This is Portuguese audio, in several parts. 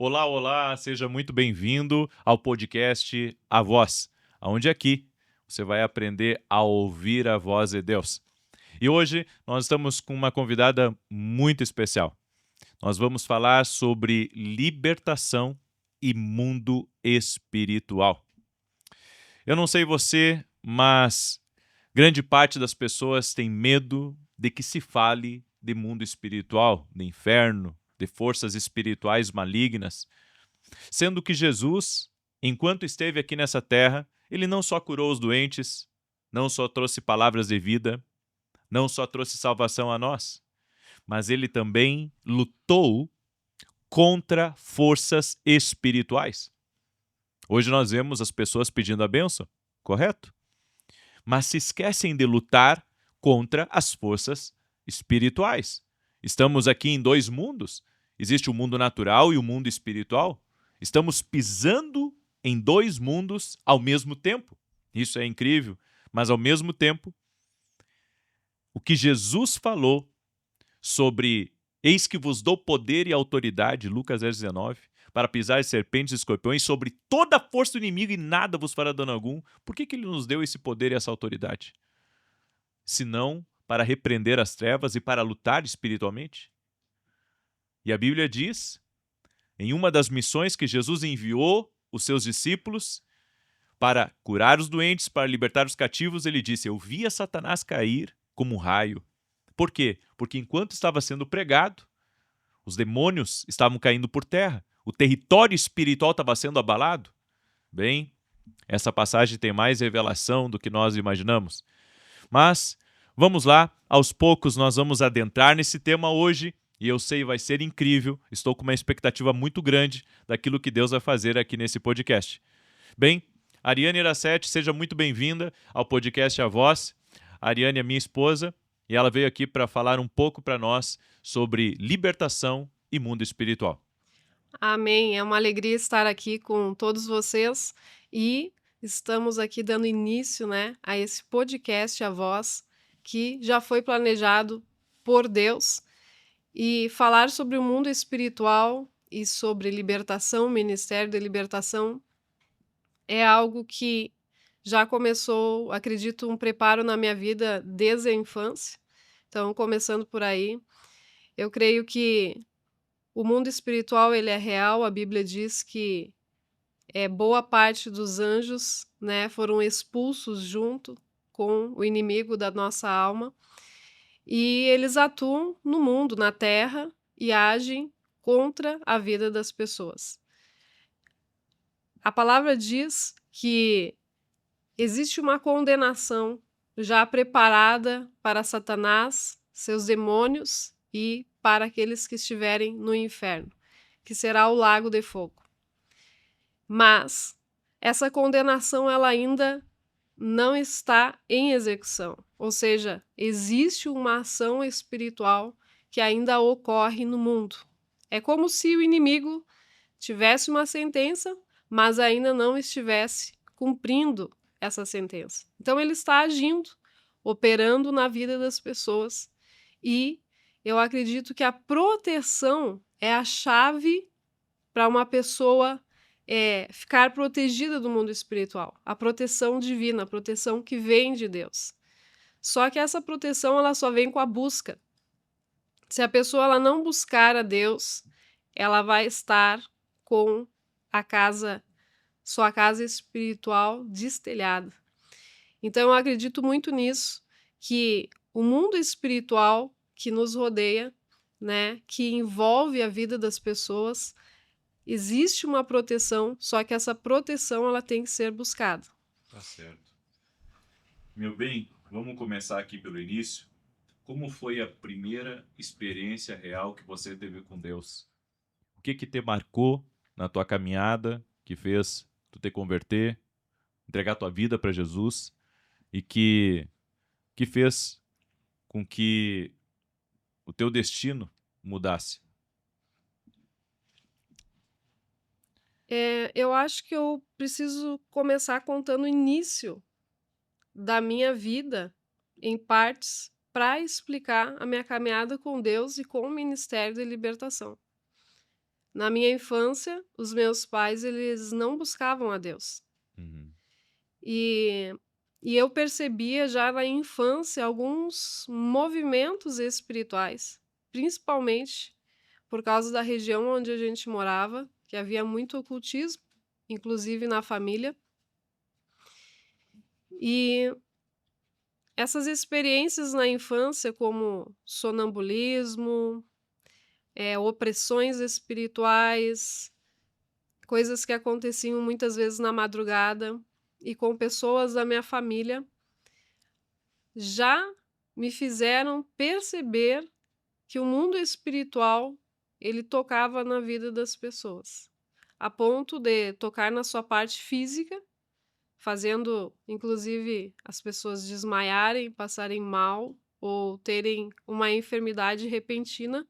Olá, olá, seja muito bem-vindo ao podcast A Voz, onde aqui você vai aprender a ouvir a voz de Deus. E hoje nós estamos com uma convidada muito especial. Nós vamos falar sobre libertação e mundo espiritual. Eu não sei você, mas grande parte das pessoas tem medo de que se fale de mundo espiritual, de inferno, de forças espirituais malignas. Sendo que Jesus, enquanto esteve aqui nessa terra, ele não só curou os doentes, não só trouxe palavras de vida, não só trouxe salvação a nós, mas ele também lutou contra forças espirituais. Hoje nós vemos as pessoas pedindo a bênção, correto? Mas se esquecem de lutar contra as forças espirituais. Estamos aqui em dois mundos. Existe o mundo natural e o mundo espiritual. Estamos pisando em dois mundos ao mesmo tempo. Isso é incrível. Mas, ao mesmo tempo, o que Jesus falou sobre eis que vos dou poder e autoridade, Lucas 10:19, para pisar serpentes e escorpiões sobre toda a força do inimigo e nada vos fará dano algum. Por que ele nos deu esse poder e essa autoridade? Senão para repreender as trevas e para lutar espiritualmente? E a Bíblia diz, em uma das missões que Jesus enviou os seus discípulos para curar os doentes, para libertar os cativos, ele disse: eu via Satanás cair como um raio. Por quê? Porque enquanto estava sendo pregado, os demônios estavam caindo por terra, o território espiritual estava sendo abalado. Bem, essa passagem tem mais revelação do que nós imaginamos. Mas vamos lá, aos poucos nós vamos adentrar nesse tema hoje e eu sei vai ser incrível. Estou com uma expectativa muito grande daquilo que Deus vai fazer aqui nesse podcast. Bem, Ariane Iracete, seja muito bem-vinda ao podcast A Voz. A Ariane é minha esposa e ela veio aqui para falar um pouco para nós sobre libertação e mundo espiritual. Amém. É uma alegria estar aqui com todos vocês e estamos aqui dando início, né, a esse podcast A Voz, que já foi planejado por Deus e falar sobre o mundo espiritual e sobre libertação, ministério de libertação, é algo que já começou, acredito, um preparo na minha vida desde a infância. Então, começando por aí, eu creio que o mundo espiritual ele é real. A Bíblia diz que boa parte dos anjos, né, foram expulsos junto com o inimigo da nossa alma, e eles atuam no mundo, na terra, e agem contra a vida das pessoas. A palavra diz que existe uma condenação já preparada para Satanás, seus demônios e para aqueles que estiverem no inferno, que será o lago de fogo. Mas essa condenação ela ainda não está em execução, ou seja, existe uma ação espiritual que ainda ocorre no mundo. É como se o inimigo tivesse uma sentença, mas ainda não estivesse cumprindo essa sentença. Então ele está agindo, operando na vida das pessoas, e eu acredito que a proteção é a chave para uma pessoa ficar protegida do mundo espiritual. A proteção divina, a proteção que vem de Deus. Só que essa proteção ela só vem com a busca. Se a pessoa ela não buscar a Deus, ela vai estar com a sua casa espiritual destelhada. Então eu acredito muito nisso, que o mundo espiritual que nos rodeia, né, que envolve a vida das pessoas, existe uma proteção, só que essa proteção ela tem que ser buscada. Tá certo. Meu bem, vamos começar aqui pelo início. Como foi a primeira experiência real que você teve com Deus? O que te marcou na tua caminhada, que fez tu te converter, entregar tua vida para Jesus e que fez com que o teu destino mudasse? Eu acho que eu preciso começar contando o início da minha vida em partes para explicar a minha caminhada com Deus e com o ministério de libertação. Na minha infância, os meus pais, eles não buscavam a Deus. Uhum. E e eu percebia já na infância alguns movimentos espirituais, principalmente por causa da região onde a gente morava, que havia muito ocultismo, inclusive na família. E essas experiências na infância, como sonambulismo, opressões espirituais, coisas que aconteciam muitas vezes na madrugada e com pessoas da minha família, já me fizeram perceber que o mundo espiritual, ele tocava na vida das pessoas, a ponto de tocar na sua parte física, fazendo inclusive as pessoas desmaiarem, passarem mal ou terem uma enfermidade repentina.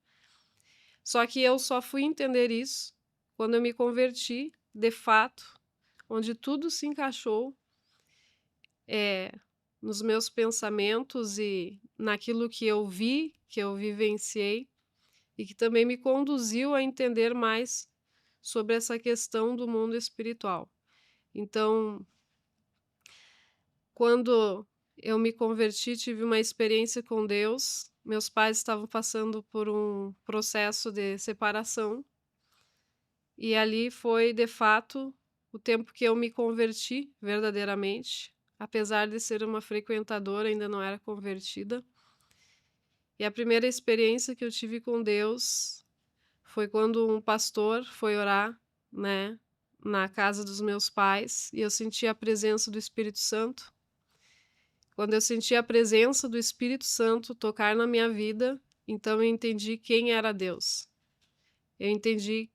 Só que eu só fui entender isso quando eu me converti, de fato, onde tudo se encaixou, eh, nos meus pensamentos e naquilo que eu vi, que eu vivenciei e que também me conduziu a entender mais sobre essa questão do mundo espiritual. Então, quando eu me converti, tive uma experiência com Deus. Meus pais estavam passando por um processo de separação, e ali foi, de fato, o tempo que eu me converti verdadeiramente. Apesar de ser uma frequentadora, ainda não era convertida. E a primeira experiência que eu tive com Deus foi quando um pastor foi orar, né, na casa dos meus pais, e eu senti a presença do Espírito Santo. Quando eu senti a presença do Espírito Santo tocar na minha vida, então eu entendi quem era Deus. Eu entendi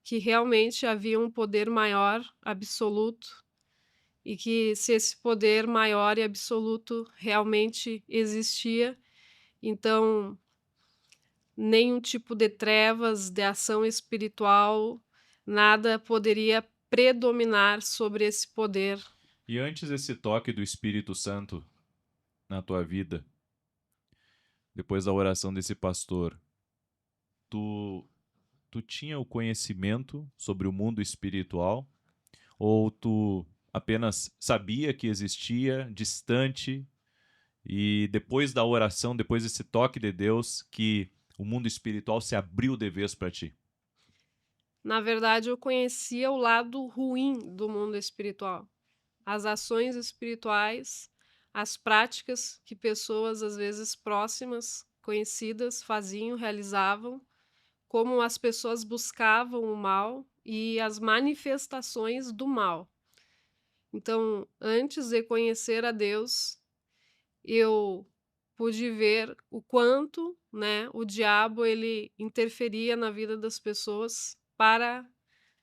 que realmente havia um poder maior, absoluto, e que se esse poder maior e absoluto realmente existia, então nenhum tipo de trevas, de ação espiritual, nada poderia predominar sobre esse poder. E antes desse toque do Espírito Santo na tua vida, depois da oração desse pastor, tu, tu tinha o conhecimento sobre o mundo espiritual ou tu apenas sabia que existia, distante, e depois da oração, depois desse toque de Deus, que o mundo espiritual se abriu de vez para ti? Na verdade, eu conhecia o lado ruim do mundo espiritual, as ações espirituais, as práticas que pessoas, às vezes próximas, conhecidas, faziam, realizavam, como as pessoas buscavam o mal e as manifestações do mal. Então, antes de conhecer a Deus, eu pude ver o quanto, né, o diabo ele interferia na vida das pessoas para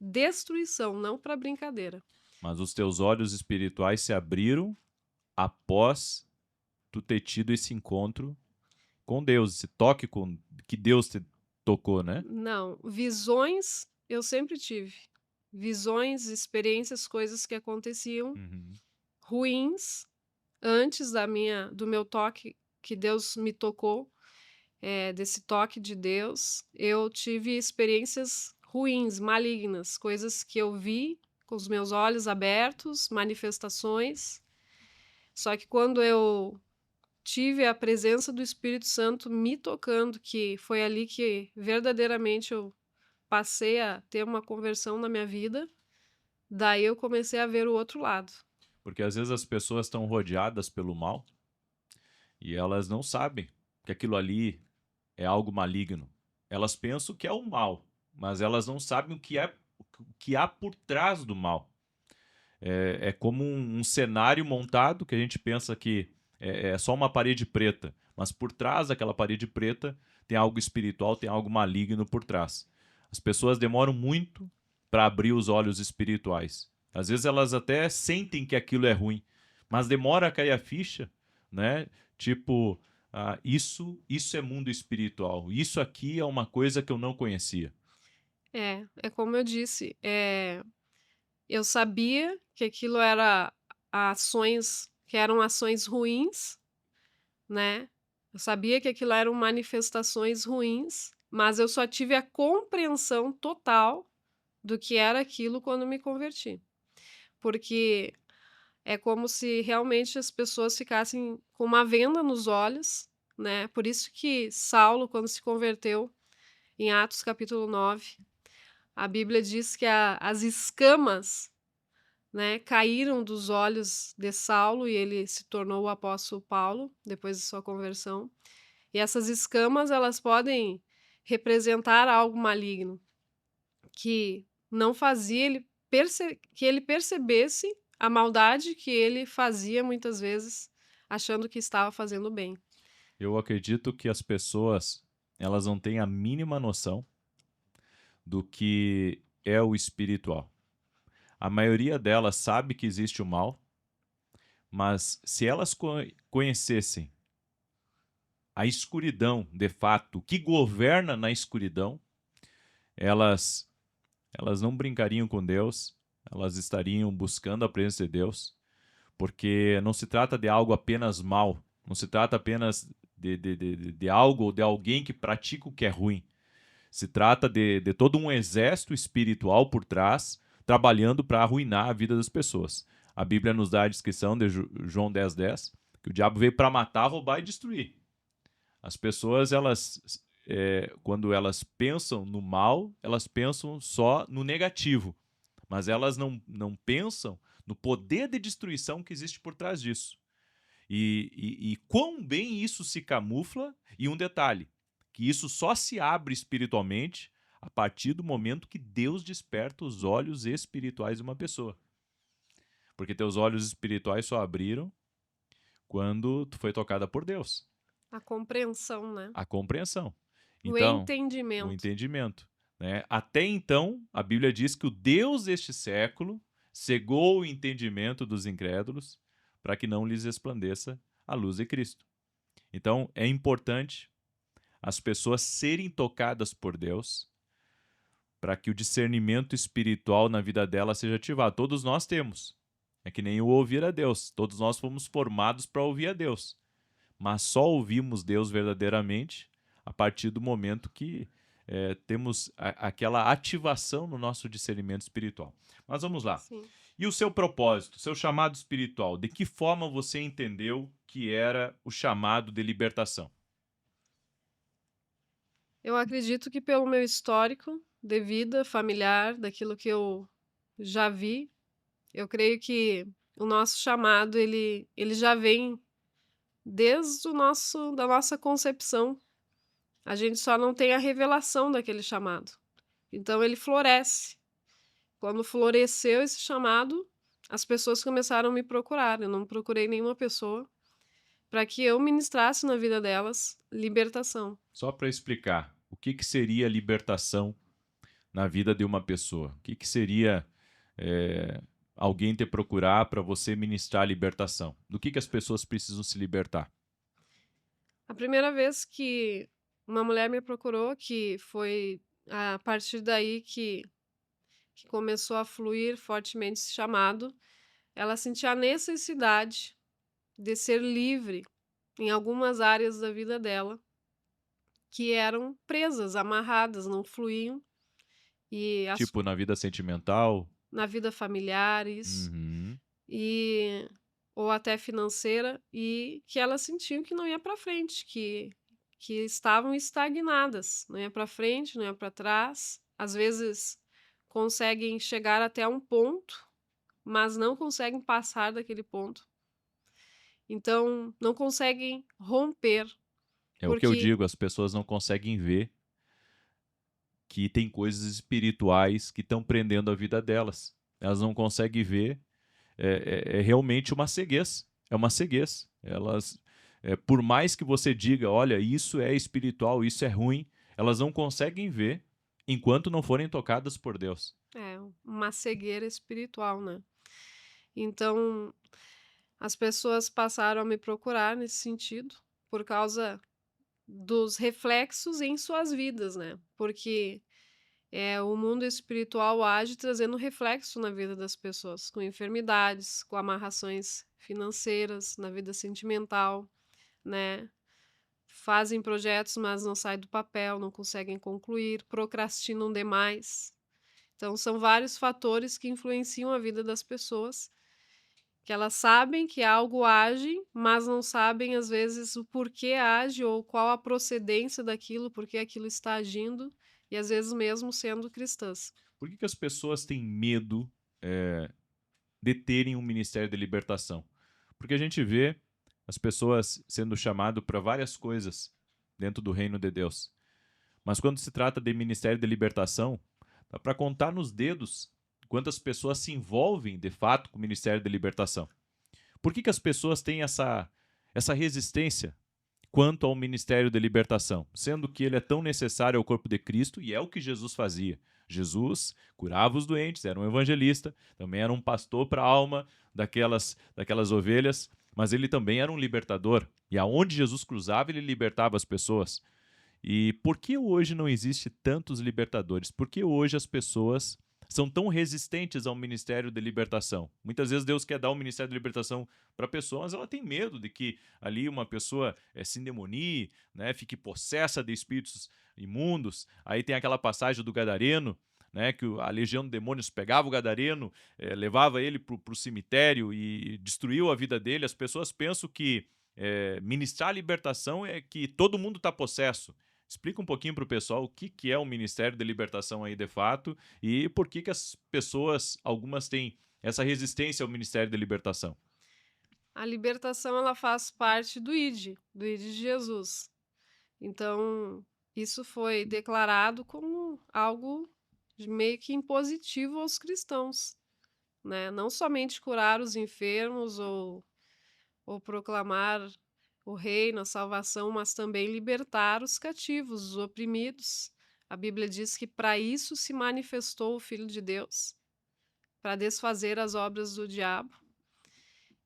destruição, não para brincadeira. Mas os teus olhos espirituais se abriram após tu ter tido esse encontro com Deus, esse toque com que Deus te tocou, né? Não, visões eu sempre tive. Visões, experiências, coisas que aconteciam Uhum. ruins antes do meu toque que Deus me tocou, desse toque de Deus, eu tive experiências ruins, malignas, coisas que eu vi com os meus olhos abertos, manifestações. Só que quando eu tive a presença do Espírito Santo me tocando, que foi ali que verdadeiramente eu passei a ter uma conversão na minha vida, daí eu comecei a ver o outro lado. Porque às vezes as pessoas estão rodeadas pelo mal e elas não sabem que aquilo ali é algo maligno. Elas pensam que é o mal, mas elas não sabem o que há por trás do mal. É como um cenário montado que a gente pensa que é só uma parede preta, mas por trás daquela parede preta tem algo espiritual, tem algo maligno por trás. As pessoas demoram muito para abrir os olhos espirituais. Às vezes elas até sentem que aquilo é ruim, mas demora a cair a ficha, né? Tipo, isso é mundo espiritual. Isso aqui é uma coisa que eu não conhecia. É como eu disse, eu sabia que aquilo era ações que eram ações ruins, né, eu sabia que aquilo eram manifestações ruins, mas eu só tive a compreensão total do que era aquilo quando me converti. Porque é como se realmente as pessoas ficassem com uma venda nos olhos, né? Por isso que Saulo, quando se converteu, em Atos capítulo 9, a Bíblia diz que as escamas, né, caíram dos olhos de Saulo e ele se tornou o apóstolo Paulo depois de sua conversão. E essas escamas, elas podem representar algo maligno que não fazia que ele percebesse a maldade que ele fazia muitas vezes, achando que estava fazendo bem. Eu acredito que as pessoas, elas não têm a mínima noção do que é o espiritual. A maioria delas sabe que existe o mal, mas se elas conhecessem a escuridão, de fato, o que governa na escuridão, elas elas não brincariam com Deus, elas estariam buscando a presença de Deus, porque não se trata de algo apenas mal, não se trata apenas de algo ou de alguém que pratica o que é ruim. Se trata de todo um exército espiritual por trás, trabalhando para arruinar a vida das pessoas. A Bíblia nos dá a descrição de João 10:10, que o diabo veio para matar, roubar e destruir. As pessoas, quando elas pensam no mal, elas pensam só no negativo, mas elas não pensam no poder de destruição que existe por trás disso. E quão bem isso se camufla, e um detalhe, que isso só se abre espiritualmente a partir do momento que Deus desperta os olhos espirituais de uma pessoa. Porque teus olhos espirituais só abriram quando tu foi tocada por Deus. A compreensão, né? A compreensão. O Então, o entendimento. entendimento. Né? Até então, a Bíblia diz que o Deus deste século cegou o entendimento dos incrédulos para que não lhes resplandeça a luz de Cristo. Então, é importante as pessoas serem tocadas por Deus para que o discernimento espiritual na vida dela seja ativado. Todos nós temos. É que nem o ouvir a Deus. Todos nós fomos formados para ouvir a Deus. Mas só ouvimos Deus verdadeiramente a partir do momento que temos aquela ativação no nosso discernimento espiritual. Mas vamos lá. Sim. E o seu propósito, seu chamado espiritual, de que forma você entendeu que era o chamado de libertação? Eu acredito que pelo meu histórico de vida familiar, daquilo que eu já vi, eu creio que o nosso chamado ele já vem desde da nossa concepção. A gente só não tem a revelação daquele chamado. Então ele floresce. Quando floresceu esse chamado, as pessoas começaram a me procurar. Eu não procurei nenhuma pessoa para que eu ministrasse na vida delas libertação. Só para explicar, o que seria libertação na vida de uma pessoa? O que seria alguém te procurar para você ministrar a libertação? Do que as pessoas precisam se libertar? A primeira vez que uma mulher me procurou, que foi a partir daí que começou a fluir fortemente esse chamado, ela sentia a necessidade de ser livre em algumas áreas da vida dela que eram presas, amarradas, não fluíam. E as Tipo, na vida sentimental? Na vida familiar, isso. Uhum. E ou até financeira, e que elas sentiam que não ia para frente, que estavam estagnadas, não ia para frente, não ia para trás. Às vezes conseguem chegar até um ponto, mas não conseguem passar daquele ponto. Então, não conseguem romper, É o que eu porque digo, as pessoas não conseguem ver que tem coisas espirituais que estão prendendo a vida delas. Elas não conseguem ver, é realmente uma ceguez. É uma ceguez. Elas, por mais que você diga, olha, isso é espiritual, isso é ruim, elas não conseguem ver enquanto não forem tocadas por Deus. é uma cegueira espiritual, né? Então, as pessoas passaram a me procurar nesse sentido, por causa dos reflexos em suas vidas, né? Porque o mundo espiritual age trazendo reflexo na vida das pessoas, com enfermidades, com amarrações financeiras, na vida sentimental, né? fazem projetos, mas não saem do papel, não conseguem concluir, procrastinam demais. Então, são vários fatores que influenciam a vida das pessoas, que elas sabem que algo age, mas não sabem, às vezes, o porquê age ou qual a procedência daquilo, por que aquilo está agindo, e às vezes mesmo sendo cristãs. Por que as pessoas têm medo de terem um ministério de libertação? Porque a gente vê as pessoas sendo chamadas para várias coisas dentro do reino de Deus. Mas quando se trata de ministério de libertação, dá para contar nos dedos quantas pessoas se envolvem de fato com o ministério de libertação. Por que as pessoas têm essa resistência quanto ao ministério de libertação, sendo que ele é tão necessário ao corpo de Cristo e é o que Jesus fazia? Jesus curava os doentes, era um evangelista, também era um pastor para a alma daquelas ovelhas, mas ele também era um libertador. E aonde Jesus cruzava, ele libertava as pessoas. E por que hoje não existe tantos libertadores? Por que hoje as pessoas são tão resistentes ao ministério de libertação? Muitas vezes Deus quer dar o ministério de libertação para pessoas, ela tem medo de que ali uma pessoa se endemonie, né, fique possessa de espíritos imundos. Aí tem aquela passagem do Gadareno, né, que a legião de demônios pegava o Gadareno, levava ele para o cemitério e destruiu a vida dele. As pessoas pensam que ministrar a libertação é que todo mundo está possesso. Explica um pouquinho para o pessoal o que é o Ministério de Libertação aí de fato e por que as pessoas, algumas têm essa resistência ao Ministério de Libertação. A libertação, ela faz parte do ID de Jesus. Então, isso foi declarado como algo meio que impositivo aos cristãos, né? Não somente curar os enfermos ou proclamar o reino, a salvação, mas também libertar os cativos, os oprimidos. A Bíblia diz que para isso se manifestou o Filho de Deus, para desfazer as obras do diabo.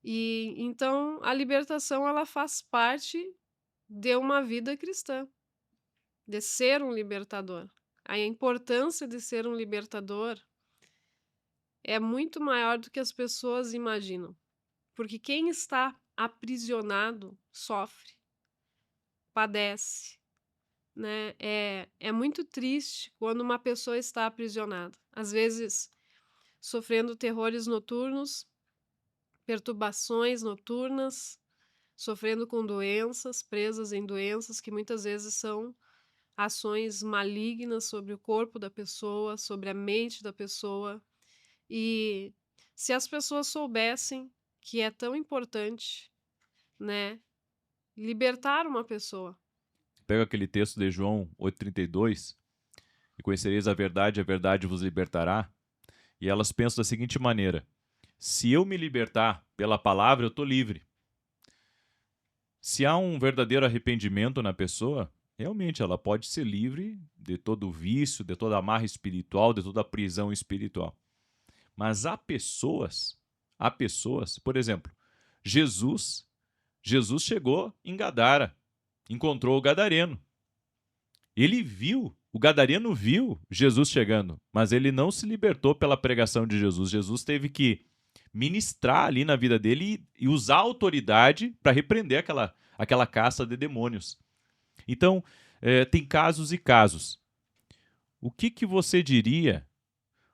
E então a libertação, ela faz parte de uma vida cristã, de ser um libertador. A importância de ser um libertador é muito maior do que as pessoas imaginam, porque quem está aprisionado sofre, padece, né? É muito triste quando uma pessoa está aprisionada, às vezes sofrendo terrores noturnos, perturbações noturnas, sofrendo com doenças, presas em doenças que muitas vezes são ações malignas sobre o corpo da pessoa, sobre a mente da pessoa. E se as pessoas soubessem que é tão importante, né, libertar uma pessoa. Pega aquele texto de João 8,32, e conhecereis a verdade vos libertará. E elas pensam da seguinte maneira: se eu me libertar pela palavra, eu estou livre. Se há um verdadeiro arrependimento na pessoa, realmente ela pode ser livre de todo o vício, de toda a amarra espiritual, de toda a prisão espiritual. Mas há pessoas, por exemplo, Jesus chegou em Gadara, encontrou o gadareno. O gadareno viu Jesus chegando, mas ele não se libertou pela pregação de Jesus. Jesus teve que ministrar ali na vida dele e usar a autoridade para repreender aquela caça de demônios. Então, tem casos e casos. O que você diria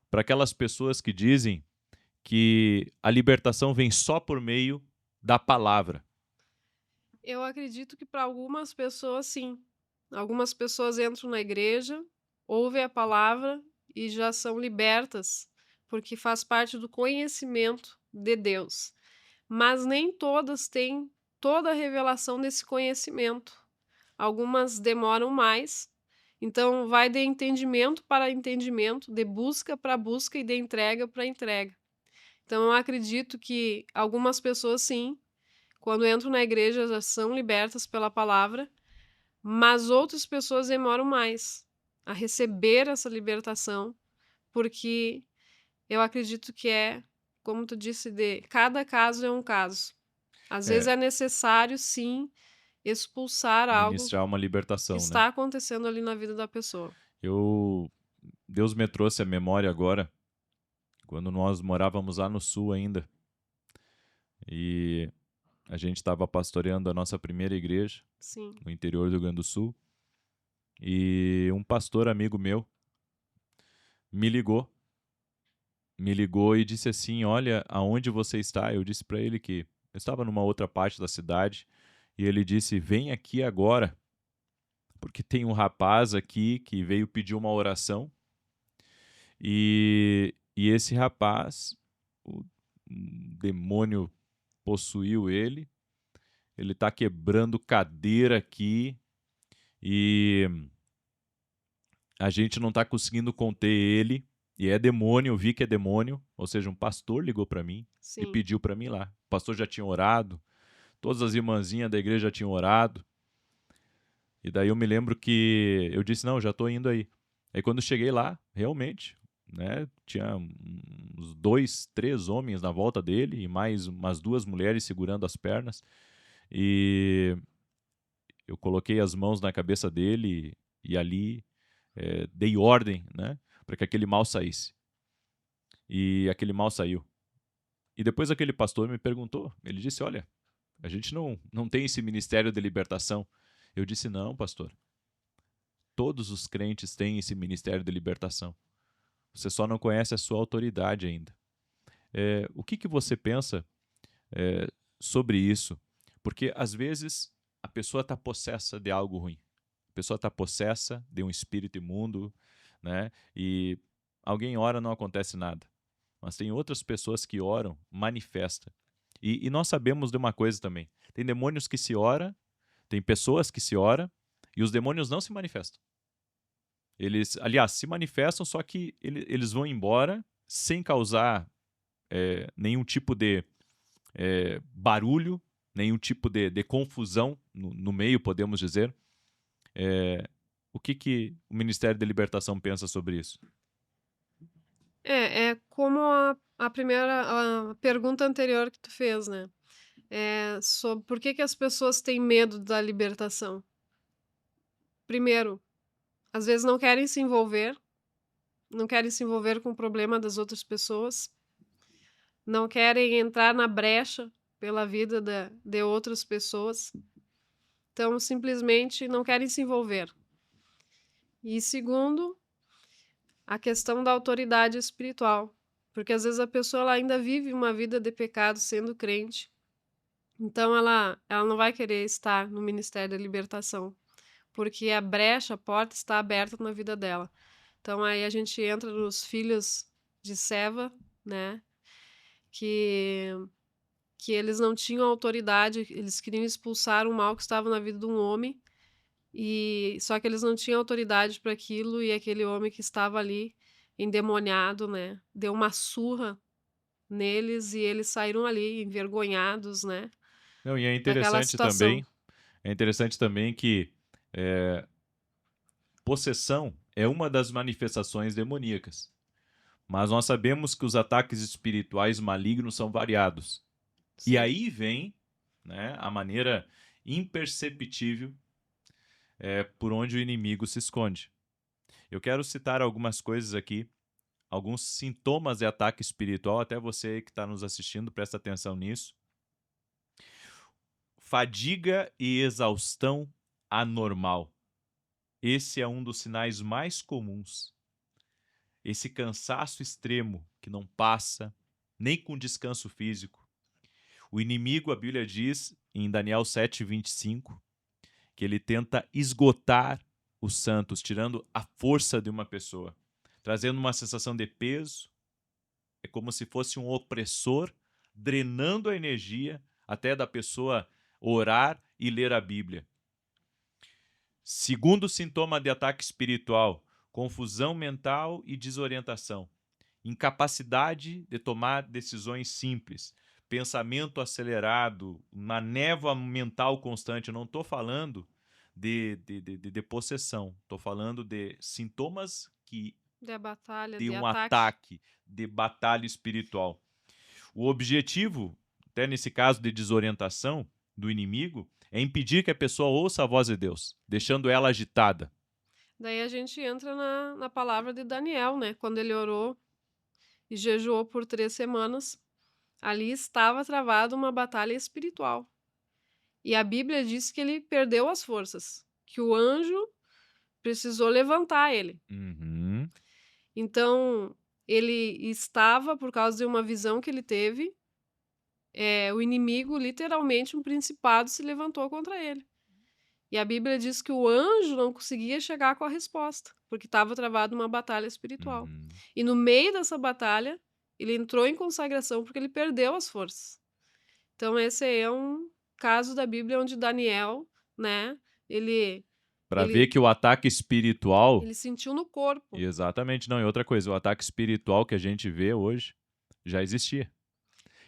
para aquelas pessoas que dizem que a libertação vem só por meio da palavra? Eu acredito que para algumas pessoas, sim. Algumas pessoas entram na igreja, ouvem a palavra e já são libertas, porque faz parte do conhecimento de Deus. Mas nem todas têm toda a revelação desse conhecimento. Algumas demoram mais. Então, vai de entendimento para entendimento, de busca para busca e de entrega para entrega. Então, eu acredito que algumas pessoas, sim, quando entram na igreja, já são libertas pela palavra, mas outras pessoas demoram mais a receber essa libertação, porque eu acredito que como tu disse, de cada caso é um caso. Às vezes É, é necessário, sim, expulsar algo ministrar uma que libertação, né? está acontecendo ali na vida da pessoa. Deus me trouxe à memória agora, quando nós morávamos lá no sul ainda. E A gente estava pastoreando a nossa primeira igreja Sim. no interior do Rio Grande do Sul e um pastor amigo meu me ligou, e disse assim: Olha, aonde você está? Eu disse para ele que eu estava numa outra parte da cidade e ele disse: Vem aqui agora, porque tem um rapaz aqui que veio pedir uma oração e esse rapaz, um demônio possuiu ele. Ele está quebrando cadeira aqui e a gente não está conseguindo conter ele. E é demônio, eu vi que é demônio. Ou seja, um pastor ligou para mim e Sim. pediu para mim lá. O pastor já tinha orado, todas as irmãzinhas da igreja já tinham orado. E daí eu me lembro que eu disse: Não, já estou indo aí. Aí quando eu cheguei lá, realmente, né, tinha uns 2, 3 homens na volta dele e mais umas 2 mulheres segurando as pernas. E eu coloquei as mãos na cabeça dele e ali dei ordem, né, para que aquele mal saísse. E aquele mal saiu. E depois aquele pastor me perguntou, ele disse: Olha, a gente não tem esse ministério de libertação. Eu disse: Não, pastor. Todos os crentes têm esse ministério de libertação. Você só não conhece a sua autoridade ainda. O que você pensa sobre isso? Porque às vezes a pessoa está possessa de algo ruim. A pessoa está possessa de um espírito imundo, né? E alguém ora, não acontece nada. Mas tem outras pessoas que oram, manifesta. E nós sabemos de uma coisa também. Tem demônios que se ora, tem pessoas que se ora, e os demônios não se manifestam. Eles, aliás, se manifestam, só que eles vão embora sem causar nenhum tipo de barulho, nenhum tipo de confusão no meio, podemos dizer. O que o Ministério da Libertação pensa sobre isso? É como a primeira a pergunta anterior que tu fez, né, sobre por que que as pessoas têm medo da libertação. Primeiro, às vezes não querem se envolver com o problema das outras pessoas, não querem entrar na brecha pela vida de outras pessoas, então simplesmente não querem se envolver. E segundo, a questão da autoridade espiritual, porque às vezes a pessoa ela ainda vive uma vida de pecado sendo crente, então ela não vai querer estar no ministério da libertação, porque a brecha, a porta está aberta na vida dela. Então aí a gente entra nos filhos de Seva, né, que que eles não tinham autoridade, eles queriam expulsar o mal que estava na vida de um homem, e só que eles não tinham autoridade para aquilo, e aquele homem que estava ali endemoniado, né, deu uma surra neles e eles saíram ali envergonhados, né, Não, e daquela situação. é interessante também que possessão é uma das manifestações demoníacas. Mas nós sabemos que os ataques espirituais malignos são variados. E Sim. aí vem, né, a maneira imperceptível por onde o inimigo se esconde. Eu quero citar algumas coisas aqui, alguns sintomas de ataque espiritual, até você que está nos assistindo, presta atenção nisso. Fadiga e exaustão anormal. Esse é um dos sinais mais comuns. Esse cansaço extremo que não passa nem com descanso físico. O inimigo, a Bíblia diz em Daniel 7:25, que ele tenta esgotar os santos, tirando a força de uma pessoa, trazendo uma sensação de peso. É como se fosse um opressor, drenando a energia até da pessoa orar e ler a Bíblia. Segundo sintoma de ataque espiritual, confusão mental e desorientação. Incapacidade de tomar decisões simples. Pensamento acelerado, uma névoa mental constante. Eu não estou falando de possessão, estou falando de sintomas De batalha, de de um ataque. ataque, de batalha espiritual. O objetivo, até nesse caso de desorientação do inimigo, é impedir que a pessoa ouça a voz de Deus, deixando ela agitada. Daí a gente entra na palavra de Daniel, né, quando ele orou e jejuou por 3 semanas, ali estava travada uma batalha espiritual. E a Bíblia diz que ele perdeu as forças, que o anjo precisou levantar ele. Uhum. Então, ele estava, por causa de uma visão que ele teve, o inimigo, literalmente um principado, se levantou contra ele. E a Bíblia diz que o anjo não conseguia chegar com a resposta, porque estava travado uma batalha espiritual. Uhum. E no meio dessa batalha, ele entrou em consagração porque ele perdeu as forças. Então esse aí é um caso da Bíblia onde Daniel, né, ele Para ver ele que o ataque espiritual. ele sentiu no corpo, Exatamente, não. E outra coisa, o ataque espiritual que a gente vê hoje já existia.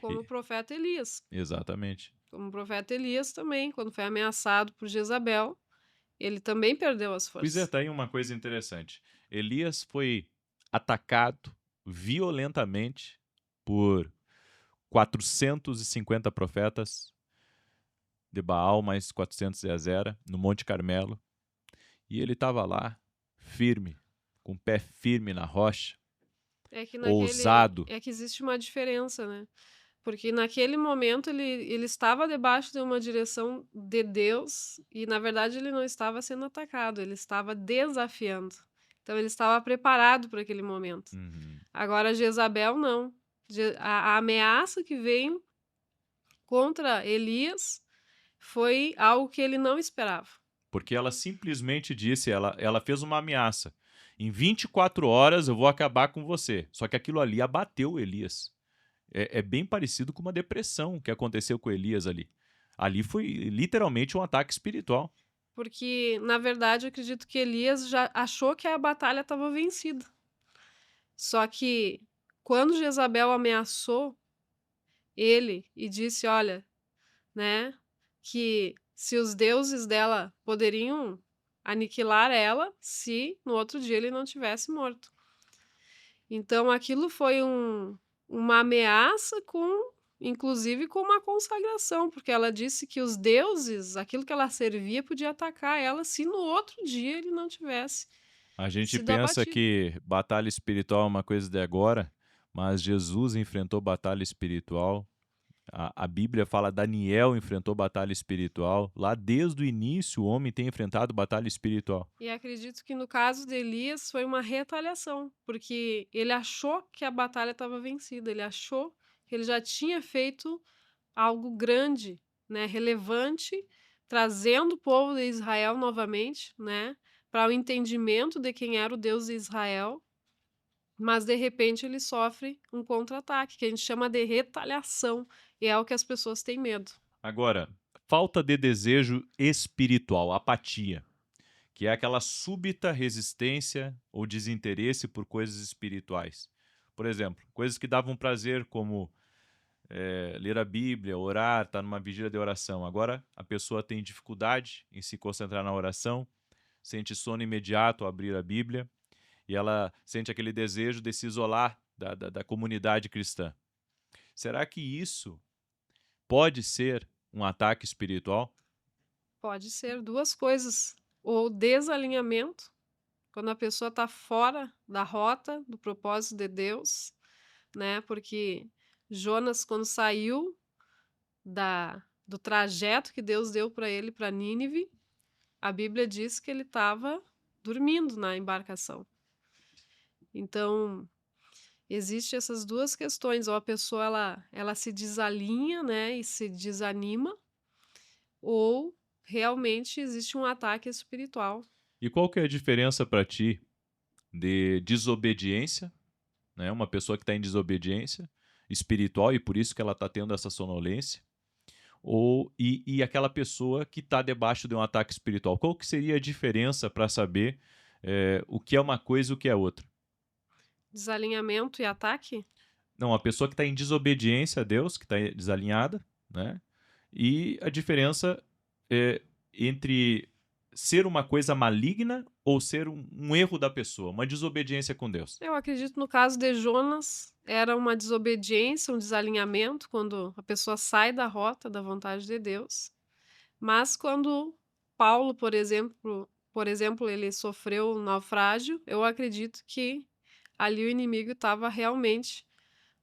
como E- o profeta Elias. Exatamente. Como o profeta Elias também, quando foi ameaçado por Jezabel, ele também perdeu as Pois é, forças. tá aí uma coisa interessante. Elias foi atacado violentamente por 450 profetas de Baal, mais 400 de Azera, no Monte Carmelo. E ele estava lá, firme, com o pé firme na rocha, ousado. É que existe uma diferença, né? Porque naquele momento ele estava debaixo de uma direção de Deus e, na verdade, ele não estava sendo atacado, ele estava desafiando. Então, ele estava preparado para aquele momento. Uhum. Agora, Jezabel, não. A ameaça que veio contra Elias foi algo que ele não esperava. Porque ela simplesmente disse, ela fez uma ameaça. Em 24 horas eu vou acabar com você. Só que aquilo ali abateu Elias. É bem parecido com uma depressão que aconteceu com Elias ali. Ali foi literalmente um ataque espiritual. Porque, na verdade, eu acredito que Elias já achou que a batalha estava vencida. Só que, quando Jezabel ameaçou ele e disse: "Olha, né, que se os deuses dela poderiam aniquilar ela se no outro dia ele não tivesse morto". Então aquilo foi uma ameaça com, inclusive, com uma consagração, porque ela disse que os deuses, aquilo que ela servia, podia atacar ela se no outro dia ele não tivesse A gente sido pensa abatido. que batalha espiritual é uma coisa de agora, mas Jesus enfrentou batalha espiritual. A Bíblia fala Daniel enfrentou batalha espiritual. Lá desde o início o homem tem enfrentado batalha espiritual. E acredito que no caso de Elias foi uma retaliação, porque ele achou que a batalha estava vencida, ele achou que ele já tinha feito algo grande, né, relevante, trazendo o povo de Israel novamente, né, para o entendimento de quem era o Deus de Israel, mas de repente ele sofre um contra-ataque, que a gente chama de retaliação, e é o que as pessoas têm medo. Agora, falta de desejo espiritual, apatia, que é aquela súbita resistência ou desinteresse por coisas espirituais. Por exemplo, coisas que davam prazer, como ler a Bíblia, orar, estar numa vigília de oração. Agora a pessoa tem dificuldade em se concentrar na oração, sente sono imediato ao abrir a Bíblia e ela sente aquele desejo de se isolar da comunidade cristã. Será que isso pode ser um ataque espiritual? Pode ser duas coisas, ou desalinhamento, quando a pessoa está fora da rota, do propósito de Deus, né, porque Jonas, quando saiu do trajeto que Deus deu para ele para Nínive, a Bíblia diz que ele estava dormindo na embarcação. Então, existe essas duas questões, ou a pessoa ela se desalinha, né, e se desanima, ou realmente existe um ataque espiritual. E qual que é a diferença para ti de desobediência, né? Uma pessoa que está em desobediência espiritual e por isso que ela está tendo essa sonolência, e aquela pessoa que está debaixo de um ataque espiritual. Qual que seria a diferença para saber o que é uma coisa e o que é outra? Desalinhamento e ataque? Não, a pessoa que está em desobediência a Deus, que está desalinhada, né? E a diferença entre ser uma coisa maligna ou ser um erro da pessoa, uma desobediência com Deus. Eu acredito no caso de Jonas, era uma desobediência, um desalinhamento, quando a pessoa sai da rota da vontade de Deus. Mas quando Paulo, por exemplo, ele sofreu um naufrágio, eu acredito que ali o inimigo estava realmente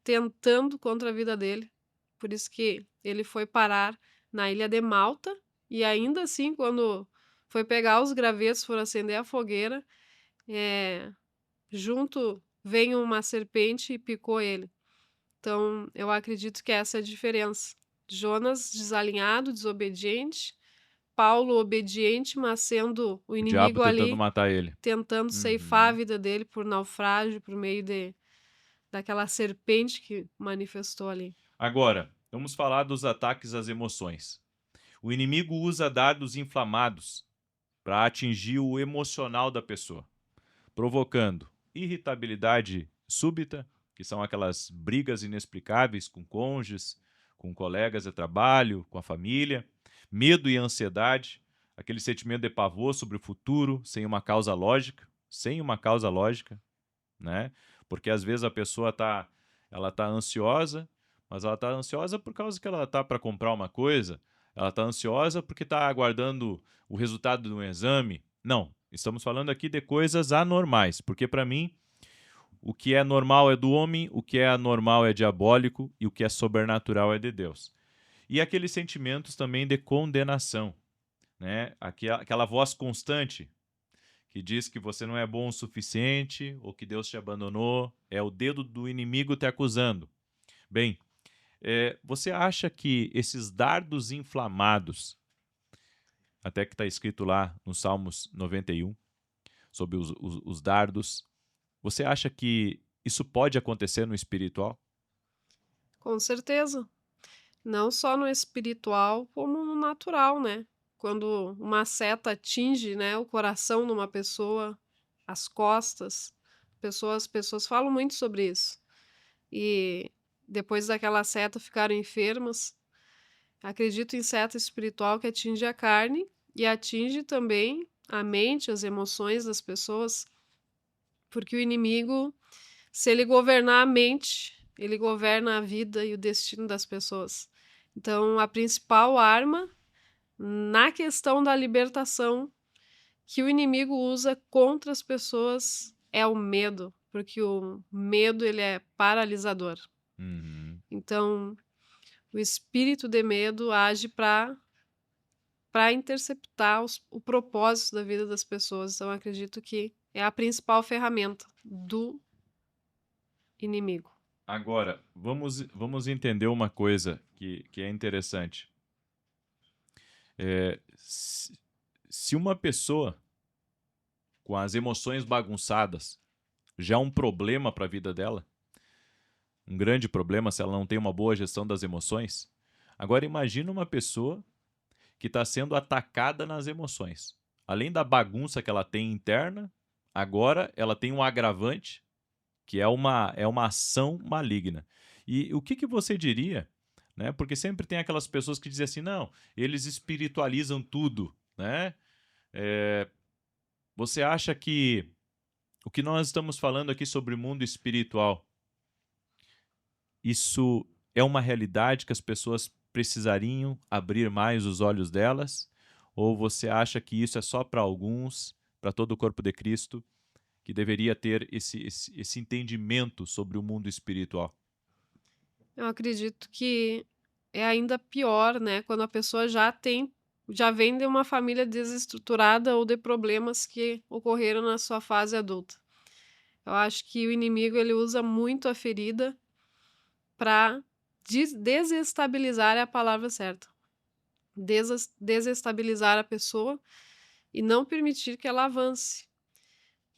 tentando contra a vida dele. Por isso que ele foi parar na ilha de Malta e ainda assim, quando foi pegar os gravetos, for acender a fogueira, eh, junto veio uma serpente e picou ele. Então, eu acredito que essa é a diferença. Jonas desalinhado, desobediente, Paulo obediente, mas sendo o O diabo inimigo tentando ali, matar ele. tentando ceifar a Uhum. vida dele por naufrágio, por meio daquela serpente que manifestou ali. Agora, vamos falar dos ataques às emoções. O inimigo usa dardos inflamados para atingir o emocional da pessoa, provocando irritabilidade súbita, que são aquelas brigas inexplicáveis com cônjuges, com colegas de trabalho, com a família, medo e ansiedade, aquele sentimento de pavor sobre o futuro sem uma causa lógica, né? Porque às vezes a pessoa ela tá ansiosa, mas ela tá ansiosa por causa que ela tá para comprar uma coisa, ela tá ansiosa porque tá aguardando o resultado de um exame. Não, estamos falando aqui de coisas anormais, porque para mim o que é normal é do homem, o que é anormal é diabólico e o que é sobrenatural é de Deus. E aqueles sentimentos também de condenação, né? Aquela voz constante que diz que você não é bom o suficiente ou que Deus te abandonou, é o dedo do inimigo te acusando. Bem, você acha que esses dardos inflamados, até que está escrito lá no Salmos 91, sobre os dardos, você acha que isso pode acontecer no espiritual? Com certeza. Não só no espiritual, como no natural, né. Quando uma seta atinge, né, o coração de uma pessoa, as costas, as pessoas falam muito sobre isso. E depois daquela seta ficaram enfermas. Acredito em seta espiritual que atinge a carne e atinge também a mente, as emoções das pessoas, porque o inimigo, se ele governar a mente, ele governa a vida e o destino das pessoas. Então, a principal arma na questão da libertação que o inimigo usa contra as pessoas é o medo, porque o medo ele é paralisador. Uhum. Então, o espírito de medo age para interceptar o propósito da vida das pessoas. Então, eu acredito que é a principal ferramenta do inimigo. Agora, vamos entender uma coisa que é interessante. Se uma pessoa com as emoções bagunçadas já é um problema para a vida dela, um grande problema se ela não tem uma boa gestão das emoções, agora imagina uma pessoa que está sendo atacada nas emoções. Além da bagunça que ela tem interna, agora ela tem um agravante, que é uma ação maligna. E o que você diria, né? Porque sempre tem aquelas pessoas que dizem assim, não, eles espiritualizam tudo, né? É, você acha que o que nós estamos falando aqui sobre o mundo espiritual, isso é uma realidade que as pessoas precisariam abrir mais os olhos delas? Ou você acha que isso é só para alguns, para todo o corpo de Cristo, que deveria ter esse entendimento sobre o mundo espiritual? Eu acredito que é ainda pior, né, quando a pessoa já vem de uma família desestruturada ou de problemas que ocorreram na sua fase adulta. Eu acho que o inimigo ele usa muito a ferida para desestabilizar é a palavra certa. Desestabilizar a pessoa e não permitir que ela avance.